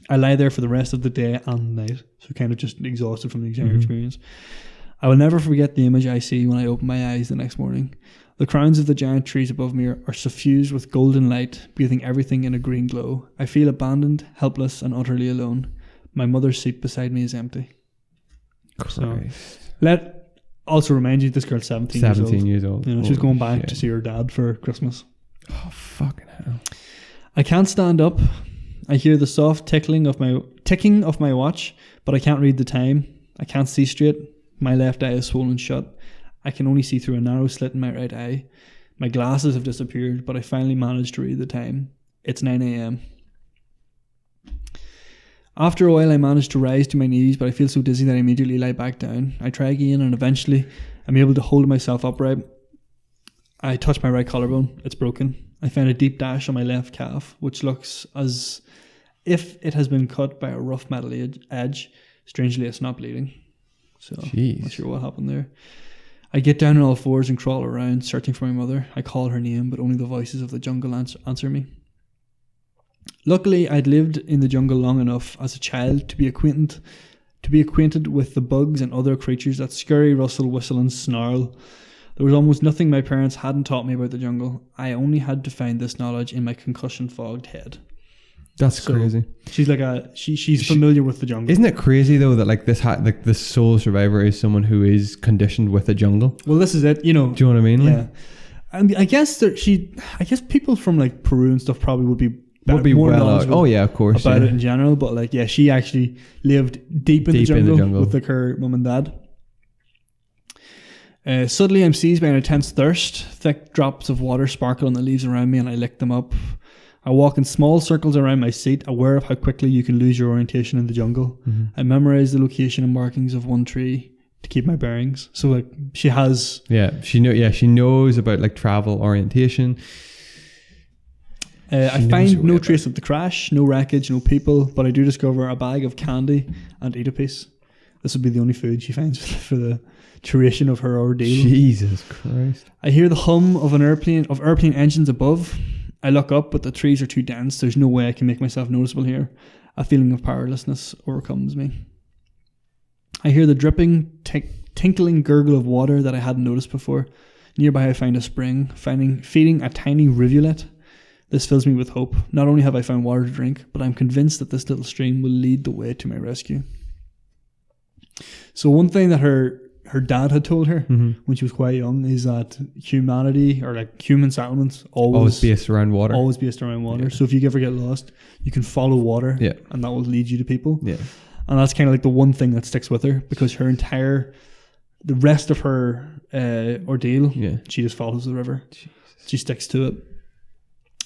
I lie there for the rest of the day and night, so kind of just exhausted from the entire experience. I will never forget the image I see when I open my eyes the next morning. The crowns of the giant trees above me are suffused with golden light, bathing everything in a green glow. I feel abandoned, helpless, and utterly alone. My mother's seat beside me is empty. Christ. So, Also remind you, this girl's 17 years old. 17 years old. You know, she's going back to see her dad for Christmas. Oh, fucking hell. I can't stand up. I hear the soft ticking of my watch, but I can't read the time. I can't see straight. My left eye is swollen shut. I can only see through a narrow slit in my right eye. My glasses have disappeared, but I finally managed to read the time. It's 9 a.m. After a while, I manage to rise to my knees, but I feel so dizzy that I immediately lie back down. I try again, and eventually I'm able to hold myself upright. I touch my right collarbone. It's broken. I find a deep dash on my left calf, which looks as if it has been cut by a rough metal edge. Strangely, it's not bleeding. So, Jeez. Not sure what happened there. I get down on all fours and crawl around, searching for my mother. I call her name, but only the voices of the jungle answer me. Luckily, I'd lived in the jungle long enough as a child to be acquainted with the bugs and other creatures that scurry, rustle, whistle, and snarl. There was almost nothing my parents hadn't taught me about the jungle. I only had to find this knowledge in my concussion-fogged head. That's crazy. She's like she's familiar with the jungle. Isn't it crazy though that like this sole survivor is someone who is conditioned with the jungle? Well, this is it. You know. Do you know what I mean? Yeah. I guess people from like Peru and stuff probably would be more knowledgeable. Oh yeah, of course. About it in general, but like she actually lived deep in the jungle with like her mum and dad. Suddenly, I'm seized by an intense thirst. Thick drops of water sparkle on the leaves around me, and I lick them up. I walk in small circles around my seat, aware of how quickly you can lose your orientation in the jungle. Mm-hmm. I memorize the location and markings of one tree to keep my bearings. So like she has... She knows about like travel orientation. I find no trace of the crash, no wreckage, no people, but I do discover a bag of candy and eat a piece. This would be the only food she finds for the duration of her ordeal. Jesus Christ. I hear the hum of airplane engines above. I look up, but the trees are too dense. There's no way I can make myself noticeable here. A feeling of powerlessness overcomes me. I hear the dripping, tinkling gurgle of water that I hadn't noticed before. Nearby I find a spring, feeding a tiny rivulet. This fills me with hope. Not only have I found water to drink, but I'm convinced that this little stream will lead the way to my rescue. So one thing that her dad had told her when she was quite young is that humanity or like human settlements always based around water. Always based around water. Yeah. So if you ever get lost, you can follow water and that will lead you to people. Yeah. And that's kind of like the one thing that sticks with her because the rest of her ordeal, she just follows the river. Jesus. She sticks to it.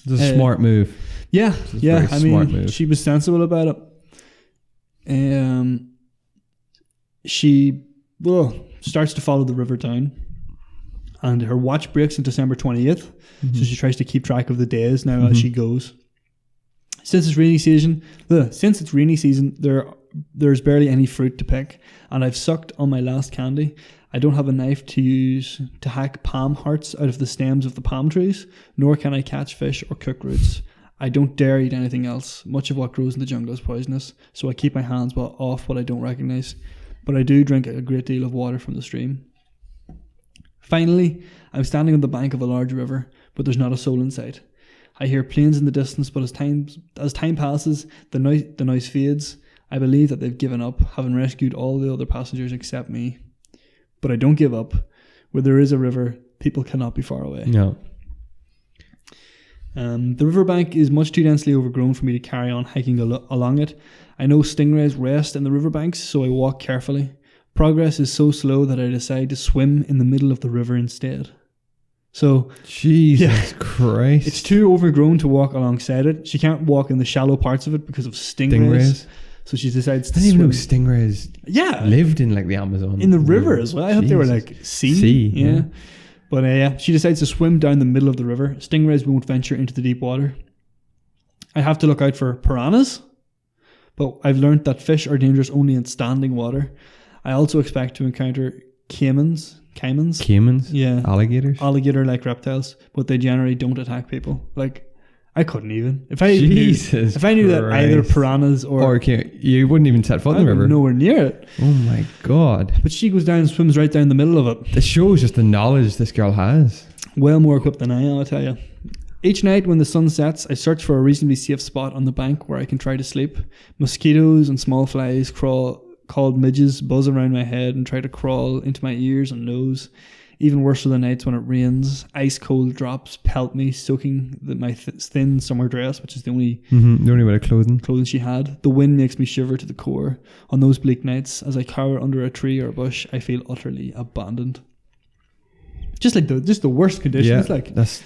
It's a smart move. Yeah. Yeah. I mean, she was sensible about it. She starts to follow the river down, and her watch breaks on December 20th, so she tries to keep track of the days now as she goes. Since it's rainy season, there's barely any fruit to pick, and I've sucked on my last candy. I don't have a knife to use to hack palm hearts out of the stems of the palm trees, nor can I catch fish or cook roots. I don't dare eat anything else. Much of what grows in the jungle is poisonous, so I keep my hands off what I don't recognize. But I do drink a great deal of water from the stream. Finally, I'm standing on the bank of a large river, but there's not a soul in sight. I hear planes in the distance, but as time passes, the noise fades. I believe that they've given up, having rescued all the other passengers except me. But I don't give up. Where there is a river, people cannot be far away. No. The riverbank is much too densely overgrown for me to carry on hiking along it. I know stingrays rest in the riverbanks, so I walk carefully. Progress is so slow that I decide to swim in the middle of the river instead. So, Jesus Christ. It's too overgrown to walk alongside it. She can't walk in the shallow parts of it because of stingrays. So she decides to swim. I didn't even know stingrays lived in like the Amazon. In the river as well. I thought they were like sea. Yeah. But she decides to swim down the middle of the river. Stingrays won't venture into the deep water. I have to look out for piranhas, but I've learned that fish are dangerous only in standing water. I also expect to encounter caimans? Yeah. Alligators? Alligator-like reptiles, but they generally don't attack people. Like, I couldn't even. If I knew that either piranhas or you wouldn't even set foot in the river. Nowhere near it. Oh my God. But she goes down and swims right down the middle of it. This shows just the knowledge this girl has. Well more equipped than I am, I'll tell you. Each night when the sun sets, I search for a reasonably safe spot on the bank where I can try to sleep. Mosquitoes and small flies crawl called midges buzz around my head and try to crawl into my ears and nose. Even worse are the nights when it rains. Ice cold drops pelt me, soaking my thin summer dress, which is the only bit of clothing she had. The wind makes me shiver to the core. On those bleak nights, as I cower under a tree or a bush, I feel utterly abandoned. Just the worst conditions. Yeah, that's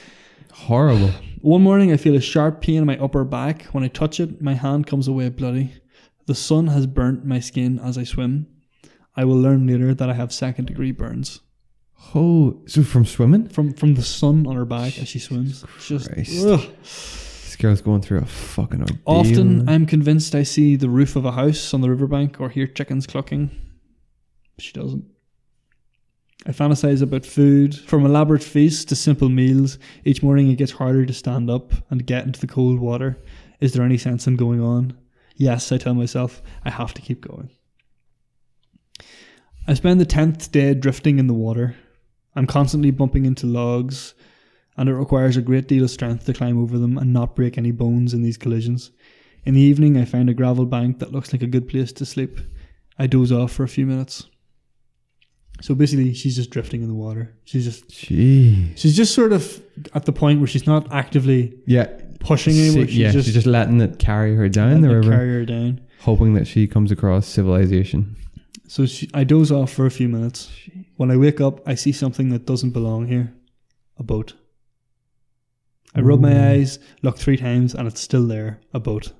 horrible. One morning, I feel a sharp pain in my upper back. When I touch it, my hand comes away bloody. The sun has burnt my skin as I swim. I will learn later that I have 2nd-degree burns. Oh, so from swimming? From the sun on her back as she swims. Just, this girl's going through a fucking ordeal. Often I'm convinced I see the roof of a house on the riverbank or hear chickens clucking. She doesn't. I fantasize about food. From elaborate feasts to simple meals, each morning it gets harder to stand up and get into the cold water. Is there any sense in going on? Yes, I tell myself, I have to keep going. I spend the 10th day drifting in the water. I'm constantly bumping into logs, and it requires a great deal of strength to climb over them and not break any bones in these collisions. In the evening, I find a gravel bank that looks like a good place to sleep. I doze off for a few minutes. So basically, she's just drifting in the water. She's just sort of at the point where she's not actively pushing anymore. She's just letting it carry her down the river. Hoping that she comes across civilization. So I doze off for a few minutes. When I wake up, I see something that doesn't belong here. A boat. I rub my eyes, look 3 times, and it's still there. A boat.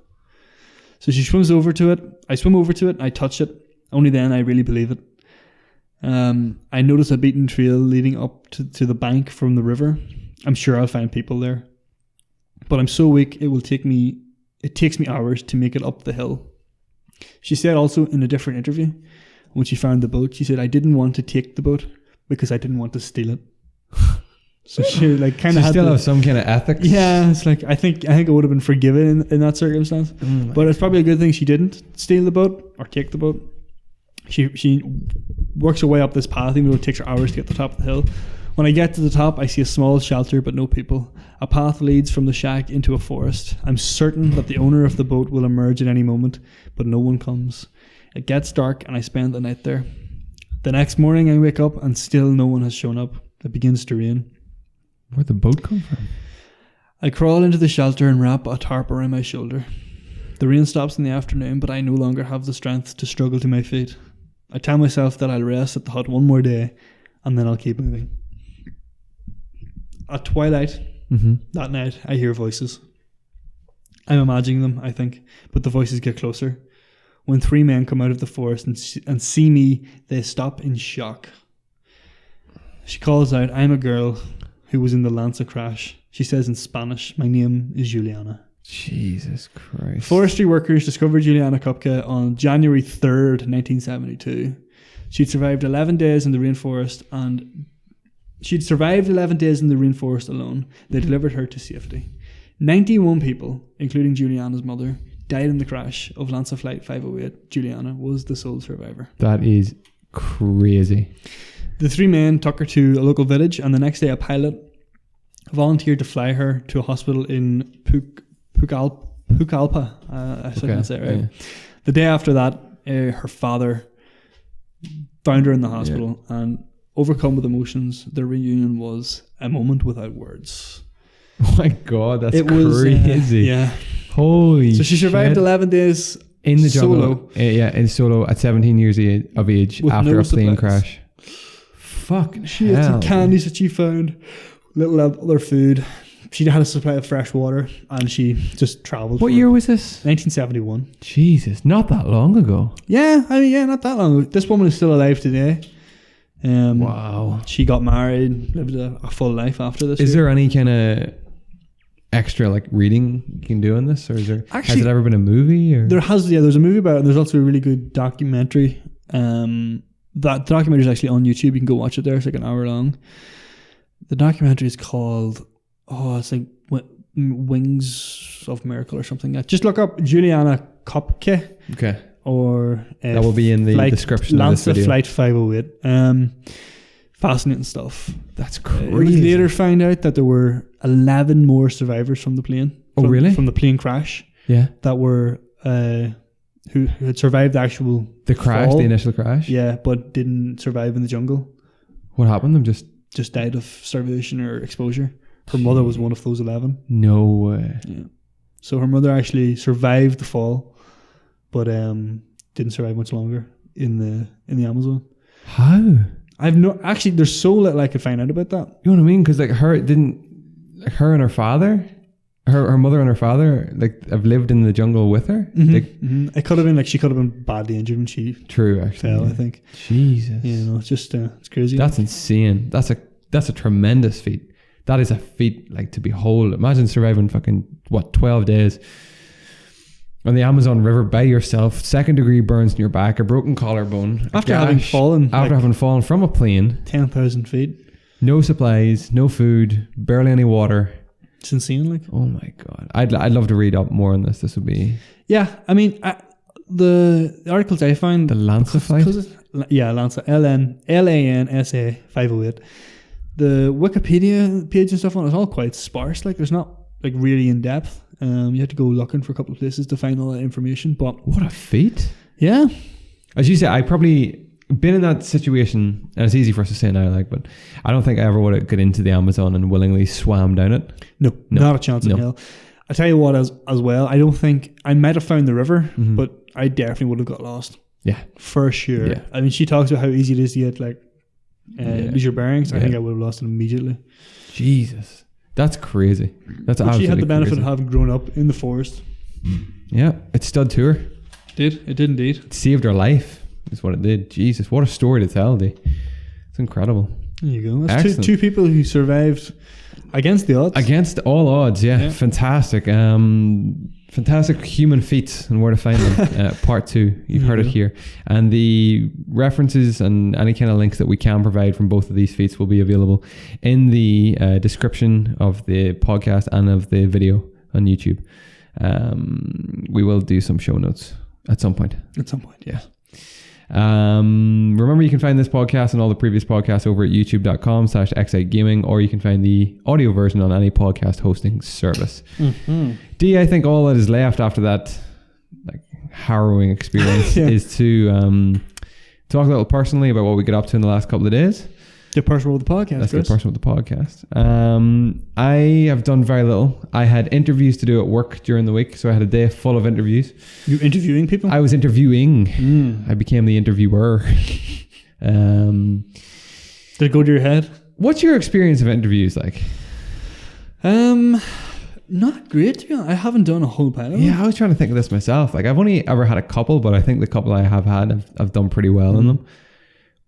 So she swims over to it. I swim over to it. I touch it. Only then I really believe it. I notice a beaten trail leading up to the bank from the river. I'm sure I'll find people there. But I'm so weak, it takes me hours to make it up the hill. She said also in a different interview, when she found the boat, she said, I didn't want to take the boat because I didn't want to steal it. So she kind of still have some kind of ethics. Yeah, it's like I think it would have been forgiven in that circumstance. But it's probably a good thing she didn't steal the boat or take the boat. She works her way up this path, even though it takes her hours to get to the top of the hill. When I get to the top, I see a small shelter but no people. A path leads from the shack into a forest. I'm certain that the owner of the boat will emerge at any moment, but no one comes. It gets dark and I spend the night there. The next morning I wake up and still no one has shown up. It begins to rain. Where'd the boat come from? I crawl into the shelter and wrap a tarp around my shoulder. The rain stops in the afternoon, but I no longer have the strength to struggle to my feet. I tell myself that I'll rest at the hut one more day and then I'll keep moving. At twilight that night, I hear voices. I'm imagining them, I think, but the voices get closer. When 3 men come out of the forest and see me, they stop in shock. She calls out, I'm a girl who was in the Lanza crash. She says in Spanish, my name is Juliana. Jesus Christ. Forestry workers discovered Juliane Koepcke on January 3rd, 1972. She'd survived 11 days in the rainforest alone. They delivered her to safety. 91 people, including Juliana's mother, died in the crash of Lanza Flight 508. Juliana was the sole survivor. That is crazy. The 3 men took her to a local village, and the next day a pilot volunteered to fly her to a hospital in Pucallpa. I can't say it right. Yeah. The day after that, her father found her in the hospital, and overcome with emotions, their reunion was a moment without words. Oh my God, that's crazy. Yeah. Holy shit. So she survived 11 days in the jungle. In solo at 17 years of age after a plane crash. Fucking she had some candies that she found, little other food. She had a supply of fresh water, and she just travelled. What year was this? 1971. Jesus, not that long ago. Yeah, not that long ago. This woman is still alive today. Wow. She got married, lived a full life after this. Is there any kind of extra reading you can do on this, or has it ever been a movie? Or? There has, there's a movie about it, and there's also a really good documentary. That documentary is actually on YouTube. You can go watch it there. It's like an hour long. The documentary is called it's like Wings of Miracle or something. Just look up Juliane Koepcke. Okay. Or that will be in the description of this video. Flight 508. Fascinating stuff. That's crazy. It was later found out that there were 11 more survivors from the plane. Really? From the plane crash. Yeah. That were who had survived the crash, fall. the initial crash. Yeah, but didn't survive in the jungle. What happened? Them just died of starvation or exposure. Her mother was one of those 11. No way. Yeah. So her mother actually survived the fall, but didn't survive much longer in the Amazon. How? Actually, there's so little I could find out about that. You know what I mean? Because her and her father, her mother and her father, have lived in the jungle with her. It could have been she could have been badly injured when she fell. I think. Jesus. It's just it's crazy. That's insane. That's a tremendous feat. That is a feat to behold. Imagine surviving 12 days on the Amazon River by yourself, 2nd-degree burns in your back, a broken collarbone, after having fallen from a plane, 10,000 feet, no supplies, no food, barely any water. It's insane. Oh my God, I'd love to read up more on this. This would be the articles I find, the Lansa flight. Lansa, LANSA 508. The Wikipedia page and stuff on it is all quite sparse. There's not really in depth. You have to go looking for a couple of places to find all that information. But what a feat! Yeah, as you say, I probably been in that situation, and it's easy for us to say now. But I don't think I ever would have got into the Amazon and willingly swam down it. No, not a chance in hell. I tell you what, as well, I don't think I might have found the river, but I definitely would have got lost. Yeah, for sure. Yeah. I mean, she talks about how easy it is to get lose your bearings. I think I would have lost it immediately. Jesus, that's crazy. That's absolutely. She had the benefit crazy of having grown up in the forest. Yeah, it stood to her. It did indeed. It saved her life. Is what it did. Jesus, what a story to tell, Dee. It's incredible. There you go. That's two people who survived against the odds. Against all odds, yeah. Fantastic. Fantastic Human Feats and where to find them. Part 2. You've heard it here. And the references and any kind of links that we can provide from both of these feats will be available in the description of the podcast and of the video on YouTube. We will do some show notes at some point. Yeah. Remember, you can find this podcast and all the previous podcasts over at youtube.com/X8Gaming, or you can find the audio version on any podcast hosting service. D, I think all that is left after that harrowing experience is to talk a little personally about what we got up to in the last couple of days. Get personal with the podcast. Let's get personal with the podcast. I have done very little. I had interviews to do at work during the week, so I had a day full of interviews. You interviewing people? I was interviewing. I became the interviewer. Did it go to your head? What's your experience of interviews like? Not great, to be honest. I haven't done a whole pile of them. Yeah, I was trying to think of this myself. I've only ever had a couple, but I think the couple I have had, I've done pretty well in them.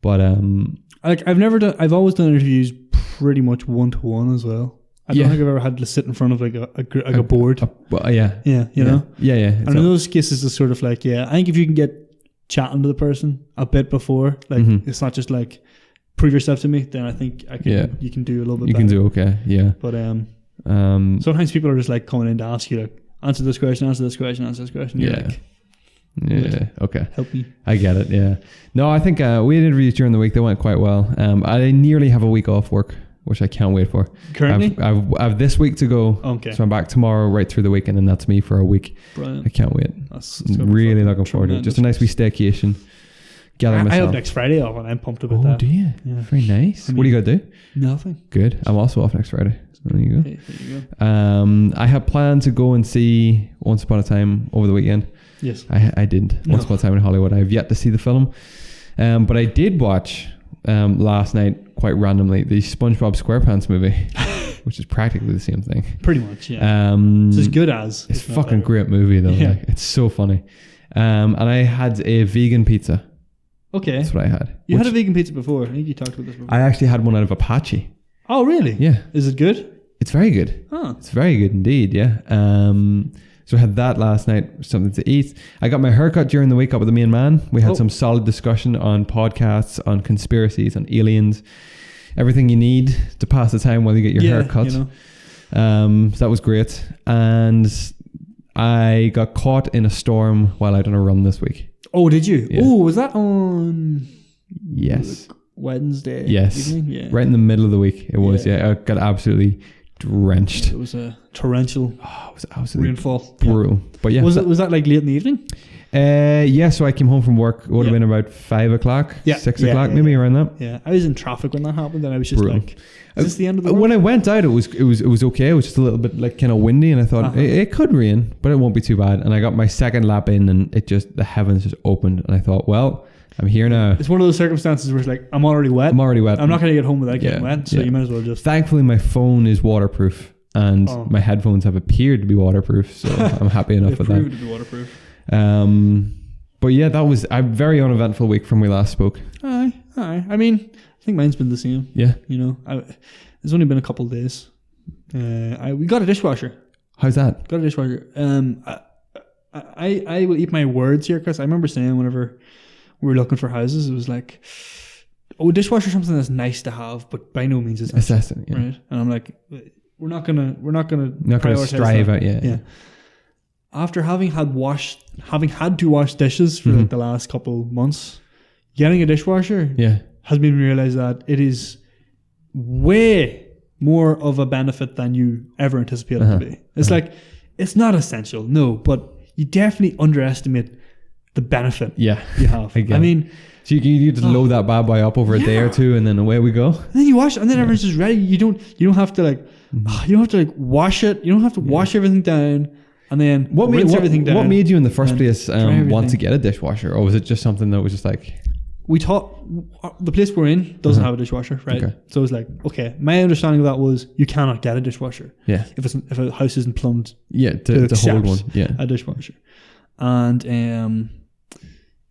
But I've always done interviews pretty much 1-to-1 as well. I don't think I've ever had to sit in front of a board. Yeah, you know? Yeah. And in those cases, it's sort of I think if you can get chatting to the person a bit before, it's not just prove yourself to me, then I think you can do a little bit better. You can do okay, yeah. But sometimes people are just coming in to ask you, answer this question, answer this question, answer this question. Yeah, okay. Help me. I get it, yeah. No, I think we had interviews during the week. They went quite well. I nearly have a week off work, which I can't wait for. Currently? I've this week to go. Okay. So I'm back tomorrow right through the weekend, and that's me for a week. Brilliant. I can't wait. That's really looking forward to it. Just a nice wee staycation. I have next Friday off, and I'm pumped about that. Oh, do you? Yeah. Very nice. What are you going to do? Nothing. Good. I'm also off next Friday. So there you go. Hey, there you go. I have planned to go and see Once Upon a Time over the weekend. Yes. I did. Once Upon a Time in Hollywood. I have yet to see the film. But I did watch last night, quite randomly, the SpongeBob SquarePants movie, which is practically the same thing. Pretty much, yeah. It's as good as. It's a fucking great movie, though. Yeah. It's so funny. And I had a vegan pizza. Okay. That's what I had. You had a vegan pizza before. I think you talked about this before. I actually had one out of Apache. Oh, really? Yeah. Is it good? It's very good. Huh. It's very good indeed, yeah. So I had that last night, something to eat. I got my haircut during the week up with the main man. We had some solid discussion on podcasts, on conspiracies, on aliens, everything you need to pass the time while you get your hair cut. You know. So that was great. And I got caught in a storm while out on a run this week. Oh, did you? Yeah. Oh, was that on Wednesday? Yes. Evening? Yeah. Right in the middle of the week it was, yeah. I got absolutely drenched. It was a torrential it was absolutely rainfall. brutal. Yeah. But yeah. Was that late in the evening? So I came home from work. It would have been about 5 o'clock, 6 o'clock, maybe around that. Yeah, I was in traffic when that happened, and I was just like, "Is this the end of the world?" When I went out, it was okay. It was just a little bit like kind of windy, and I thought it could rain, but it won't be too bad. And I got my second lap in, and the heavens just opened, and I thought, well, I'm here now. It's one of those circumstances where it's like, I'm already wet. I'm not going to get home without getting wet, so you might as well just... Thankfully, my phone is waterproof, and my headphones have appeared to be waterproof, so I'm happy enough with that. They've proved to be waterproof. But yeah, that was a very uneventful week from we last spoke. Aye. I mean, I think mine's been the same. Yeah. You know, it's only been a couple of days. We got a dishwasher. How's that? Got a dishwasher. I will eat my words here, Chris. I remember saying whenever we were looking for houses, it was like, dishwasher is something that's nice to have, but by no means is essential, right? And I'm like, we're not gonna strive out, yeah. After having had to wash dishes for like the last couple months, getting a dishwasher has made me realize that it is way more of a benefit than you ever anticipated it to be. It's like, it's not essential, no, but you definitely underestimate the benefit you have. I mean, so you just load that bad boy up over a day or two, and then away we go. And then you wash it, and then everything's just ready. You don't have to wash it. You don't have to wash everything down, and then rinse everything down. What made you in the first place want to get a dishwasher, or was it just something that was just like? We thought the place we're in doesn't have a dishwasher, right? Okay. So it was like, okay, my understanding of that was you cannot get a dishwasher. Yeah. If a house isn't plumbed. Yeah, to hold one. Yeah. A dishwasher, and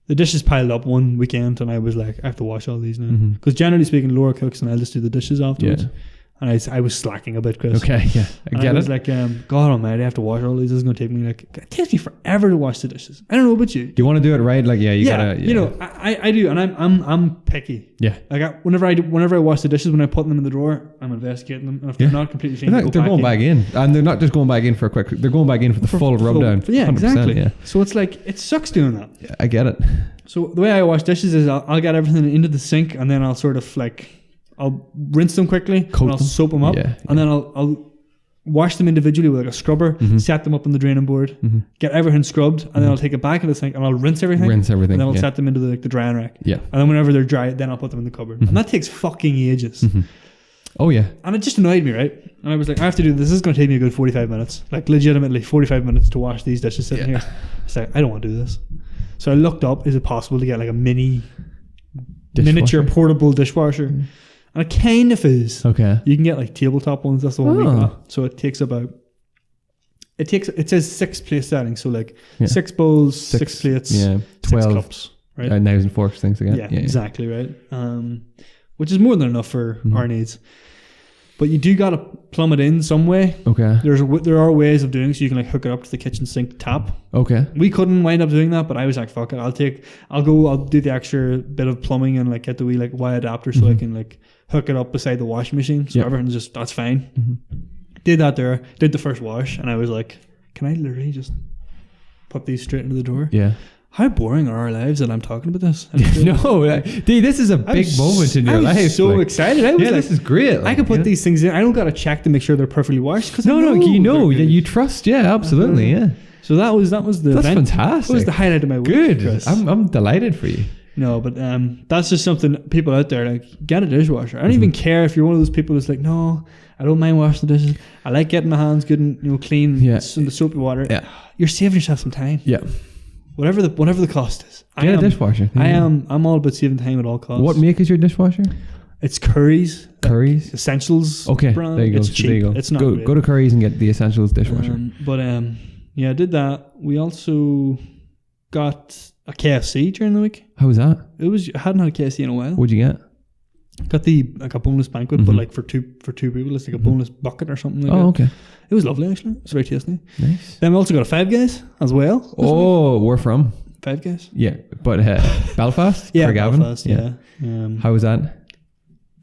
the dishes piled up one weekend, and I was like, I have to wash all these now, because generally speaking, Laura cooks and I'll just do the dishes afterwards. Yeah. And I was slacking a bit, Chris. Okay, yeah, I was like, God almighty, I have to wash all these. This is going to take me it takes me forever to wash the dishes. I don't know about you. Do you want to do it right? Like, you gotta. Yeah. You know, I do, and I'm picky. Yeah. Like whenever I wash the dishes, when I put them in the drawer, I'm investigating them. And if they're not completely clean, they're going back in, and they're not just going back in for a quick. They're going back in for the full rub down. Yeah, exactly. Yeah. So it's like it sucks doing that. Yeah, I get it. So the way I wash dishes is I'll get everything into the sink, and then I'll sort of like. I'll rinse them quickly, and I'll soap them up, and then I'll wash them individually with like a scrubber, set them up on the draining board, get everything scrubbed, and then I'll take it back in the sink and I'll rinse everything, and then I'll set them into the drying rack. Yeah. And then whenever they're dry, then I'll put them in the cupboard. And that takes fucking ages. Oh yeah. And it just annoyed me, right? And I was like, I have to do this. This is going to take me a good 45 minutes, like legitimately 45 minutes to wash these dishes sitting here. It's like, I don't want to do this. So I looked up, is it possible to get like a miniature portable dishwasher? And it kind of is. Okay. You can get like tabletop ones. That's the one we got. So it says 6 plate settings. So like 6 bowls, 6 plates, 12 6 cups, right? Knives and forks, things like that. Yeah, exactly, right. Which is more than enough for our needs. But you do got to plumb it in some way. Okay. There are ways of doing it, so you can like hook it up to the kitchen sink tap. Okay. We couldn't wind up doing that, but I was like, fuck it. I'll do the extra bit of plumbing and like get the wee like Y adapter so I can like hook it up beside the washing machine. So everything's just, that's fine. Did that there. Did the first wash, and I was like, can I literally just put these straight into the drawer? Yeah. How boring are our lives that I'm talking about this? No, dude, this is a big moment in your life. I was so excited. I was like, this is great. I could put these things in. I don't got to check to make sure they're perfectly washed. You trust. Yeah, absolutely. Yeah. So that was the That's event. fantastic. That was the highlight of my week. Good. Chris. I'm delighted for you. No, but that's just something people out there like, get a dishwasher. I don't even care if you're one of those people that's like, no, I don't mind washing the dishes. I like getting my hands good and clean in the soapy water. Yeah. You're saving yourself some time. Yeah. Whatever the cost is. Get a dishwasher. I'm all about saving time at all costs. What make is your dishwasher? It's Curry's. Curry's? Essentials. Okay. Brand. There you go. It's cheap. There you go. It's not go to Curry's and get the Essentials dishwasher. I did that. We also got a KFC during the week. How was that? I hadn't had a KFC in a while. What'd you get? Got a boneless banquet, but like for two people, it's like a boneless bucket or something like that. Oh, okay. It was lovely actually. It was very tasty. Nice. Then we also got a Five Guys as well. Oh, where from? Five Guys. Yeah, but Belfast. Yeah, Craigavon? Belfast. Yeah. How was that?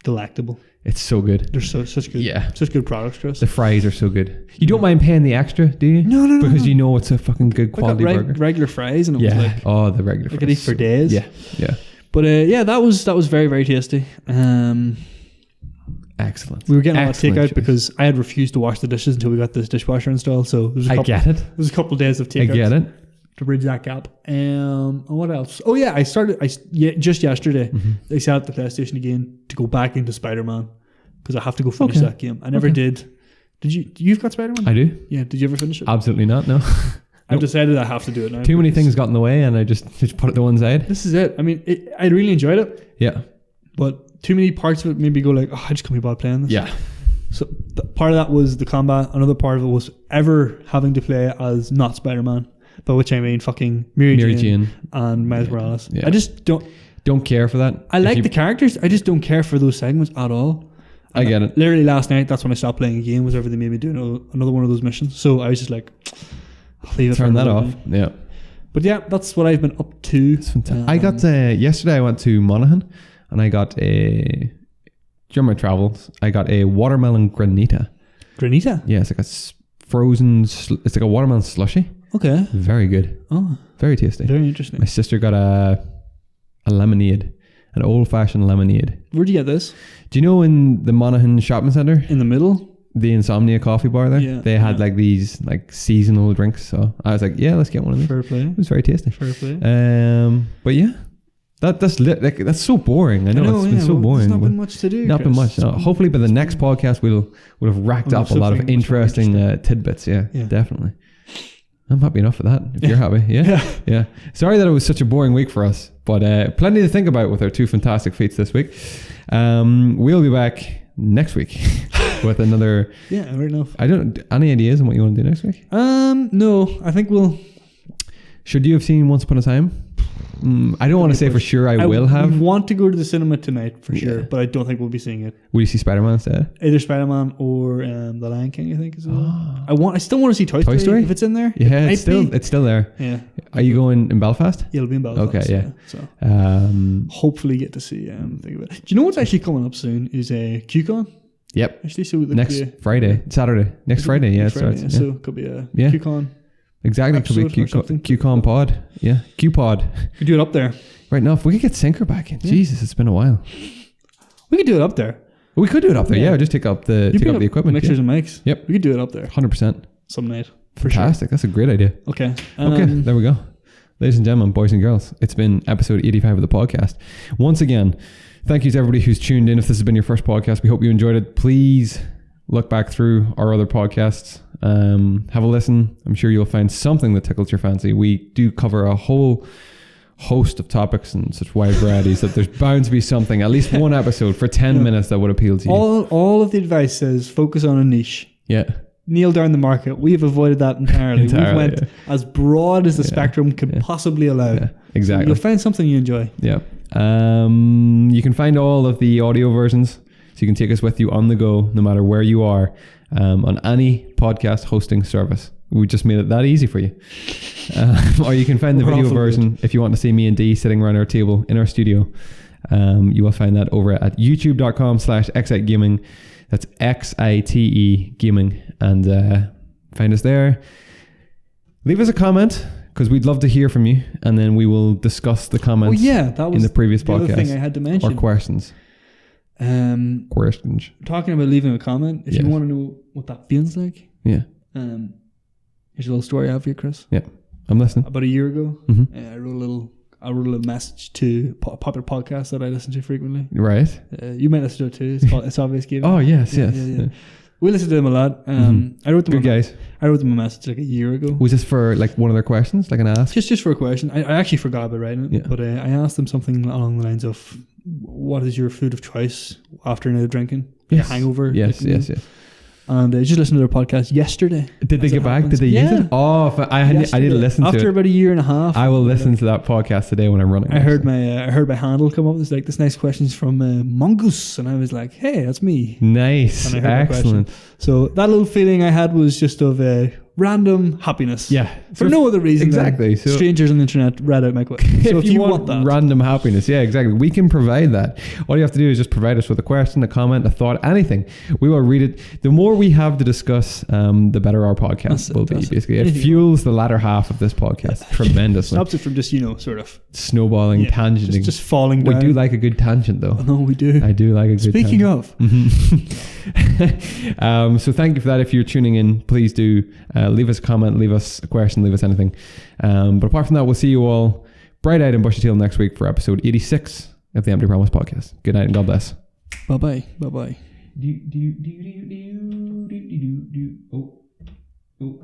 Delectable. It's so good. They're such good products, Chris. The fries are so good. You don't mind paying the extra, do you? No. Because you know it's a fucking good quality burger. Regular fries, and it was like the regular fries. I could eat for days. Yeah. But that was very, very tasty. Excellent. We were getting a lot of takeout because I had refused to wash the dishes until we got this dishwasher installed. So there was a couple of days of takeout. I get it. to bridge that gap. And what else? Oh yeah, just yesterday I set up the PlayStation again to go back into Spider-Man because I have to go finish that game. I never did. You've got Spider-Man? I do. Yeah. Did you ever finish it? Absolutely not. No. I've decided I have to do it now. Too many things got in the way, and I just put it to one side. This is it. I mean, I really enjoyed it. Yeah. But too many parts of it made me go like, oh, I just can't be bothered playing this. Yeah. So part of that was the combat. Another part of it was ever having to play as not Spider-Man, by which I mean fucking Mary Jane and Miles Morales. Yeah. I just don't care for that. I like the characters. I just don't care for those segments at all. And I get it. Literally last night, that's when I stopped playing a game, was everything made me do another one of those missions. So I was just like, I'll leave it. Turn that off. Yeah. But yeah, that's what I've been up to. It's fantastic. I got yesterday. I went to Monaghan and I got during my travels, I got a watermelon granita. Granita? Yeah, it's like a frozen. It's like a watermelon slushy. Okay. Very good. Oh, very tasty. Very interesting. My sister got a lemonade, an old-fashioned lemonade. Where'd you get this? Do you know in the Monaghan shopping centre? In the middle? The Insomnia coffee bar there? Yeah. They had like these like seasonal drinks. So I was like, yeah, let's get one of these. Fair play. It was very tasty. Fair play. But yeah. That's so boring. I know it's been so boring. There's not been much to do. Not been much. No. Hopefully by the next podcast we'll have racked up a lot of interesting tidbits. Yeah, definitely. I'm happy enough for that. If you're happy. Yeah. Sorry that it was such a boring week for us, but plenty to think about with our two fantastic feats this week. We'll be back next week with another. Yeah, right enough. Any ideas on what you want to do next week? No, I think we'll. Should you have seen Once Upon a Time? I don't want to say for sure I will have. I want to go to the cinema tonight for sure, but I don't think we'll be seeing it. Will you see Spider-Man instead? Either Spider-Man or The Lion King, I think as well. I still want to see Toy Story if it's in there. Yeah, it's still there. Yeah. Are you going in Belfast? Yeah, it'll be in Belfast. Okay, yeah. So hopefully get to see think about it. Do you know what's actually coming up soon is QCon? Yep. Actually, so next Friday, Saturday. Next Friday, yeah. It starts. Yeah. So it could be a QCon. Exactly, could be QCon pod. Yeah, QPod. We could do it up there. Right now, if we could get Syncer back in. Jesus, it's been a while. We could do it up there. We could do it up there. Yeah, just take up the equipment. Mixers and mics. Yep. We could do it up there. 100%. Some night. Fantastic. Sure. That's a great idea. Okay. Okay, there we go. Ladies and gentlemen, boys and girls, it's been episode 85 of the podcast. Once again, thank you to everybody who's tuned in. If this has been your first podcast, we hope you enjoyed it. Please look back through our other podcasts. Have a listen. I'm sure you'll find something that tickles your fancy. We do cover a whole host of topics and such wide varieties that there's bound to be something, at least one episode for 10 minutes that would appeal to you. All of the advice says focus on a niche. Yeah. Nail down the market. We've avoided that entirely. We went as broad as the spectrum could possibly allow. Yeah, exactly. So you'll find something you enjoy. Yeah. You can find all of the audio versions, so you can take us with you on the go, no matter where you are, on any podcast hosting service. We just made it that easy for you. Or you can find the video version if you want to see me and Dee sitting around our table in our studio. You will find that over at youtube.com/xitegaming. That's XITE gaming. And find us there. Leave us a comment, because we'd love to hear from you, and then we will discuss the comments that was in the previous podcast. Other thing I had to mention. Or questions. Questions. Talking about leaving a comment, if you want to know what that feels like, here's a little story I have for you, Chris. Yeah, I'm listening. About a year ago, I wrote a little message to a popular podcast that I listen to frequently. Right. You might listen to it too. It's called It's Obvious Gaming. Oh yes. We listen to them a lot. I wrote them. Good guys. I wrote them a message like a year ago. Was this for like one of their questions, like an ask? Just for a question. I actually forgot about writing it, but I asked them something along the lines of, "What is your food of choice after a night of drinking? Yes. A hangover?" Yes. And I just listened to their podcast yesterday. Did they get back? Did they use it? Oh, I need to listen to it. After about a year and a half. I will listen to that podcast today when I'm running. I heard my handle come up. It's like, this nice question's from Mongoose. And I was like, hey, that's me. Nice. Excellent. So that little feeling I had was just of random happiness. Yeah. For no other reason. Exactly. So strangers on the internet read out my question. So if you want that. Random happiness. Yeah, exactly. We can provide that. All you have to do is just provide us with a question, a comment, a thought, anything. We will read it. The more we have to discuss, the better our podcast will be, basically. It fuels the latter half of this podcast tremendously. Stops it from just, sort of snowballing, tangenting. Just falling down. We do like a good tangent, though. No, we do. I do like a good tangent. Speaking of. So thank you for that. If you're tuning in, please do leave us a comment, leave us a question, leave us anything. But apart from that, we'll see you all bright-eyed and bushy-tailed next week for episode 86 of the Empty Promise podcast. Good night and God bless. Bye-bye. Bye-bye. Oh.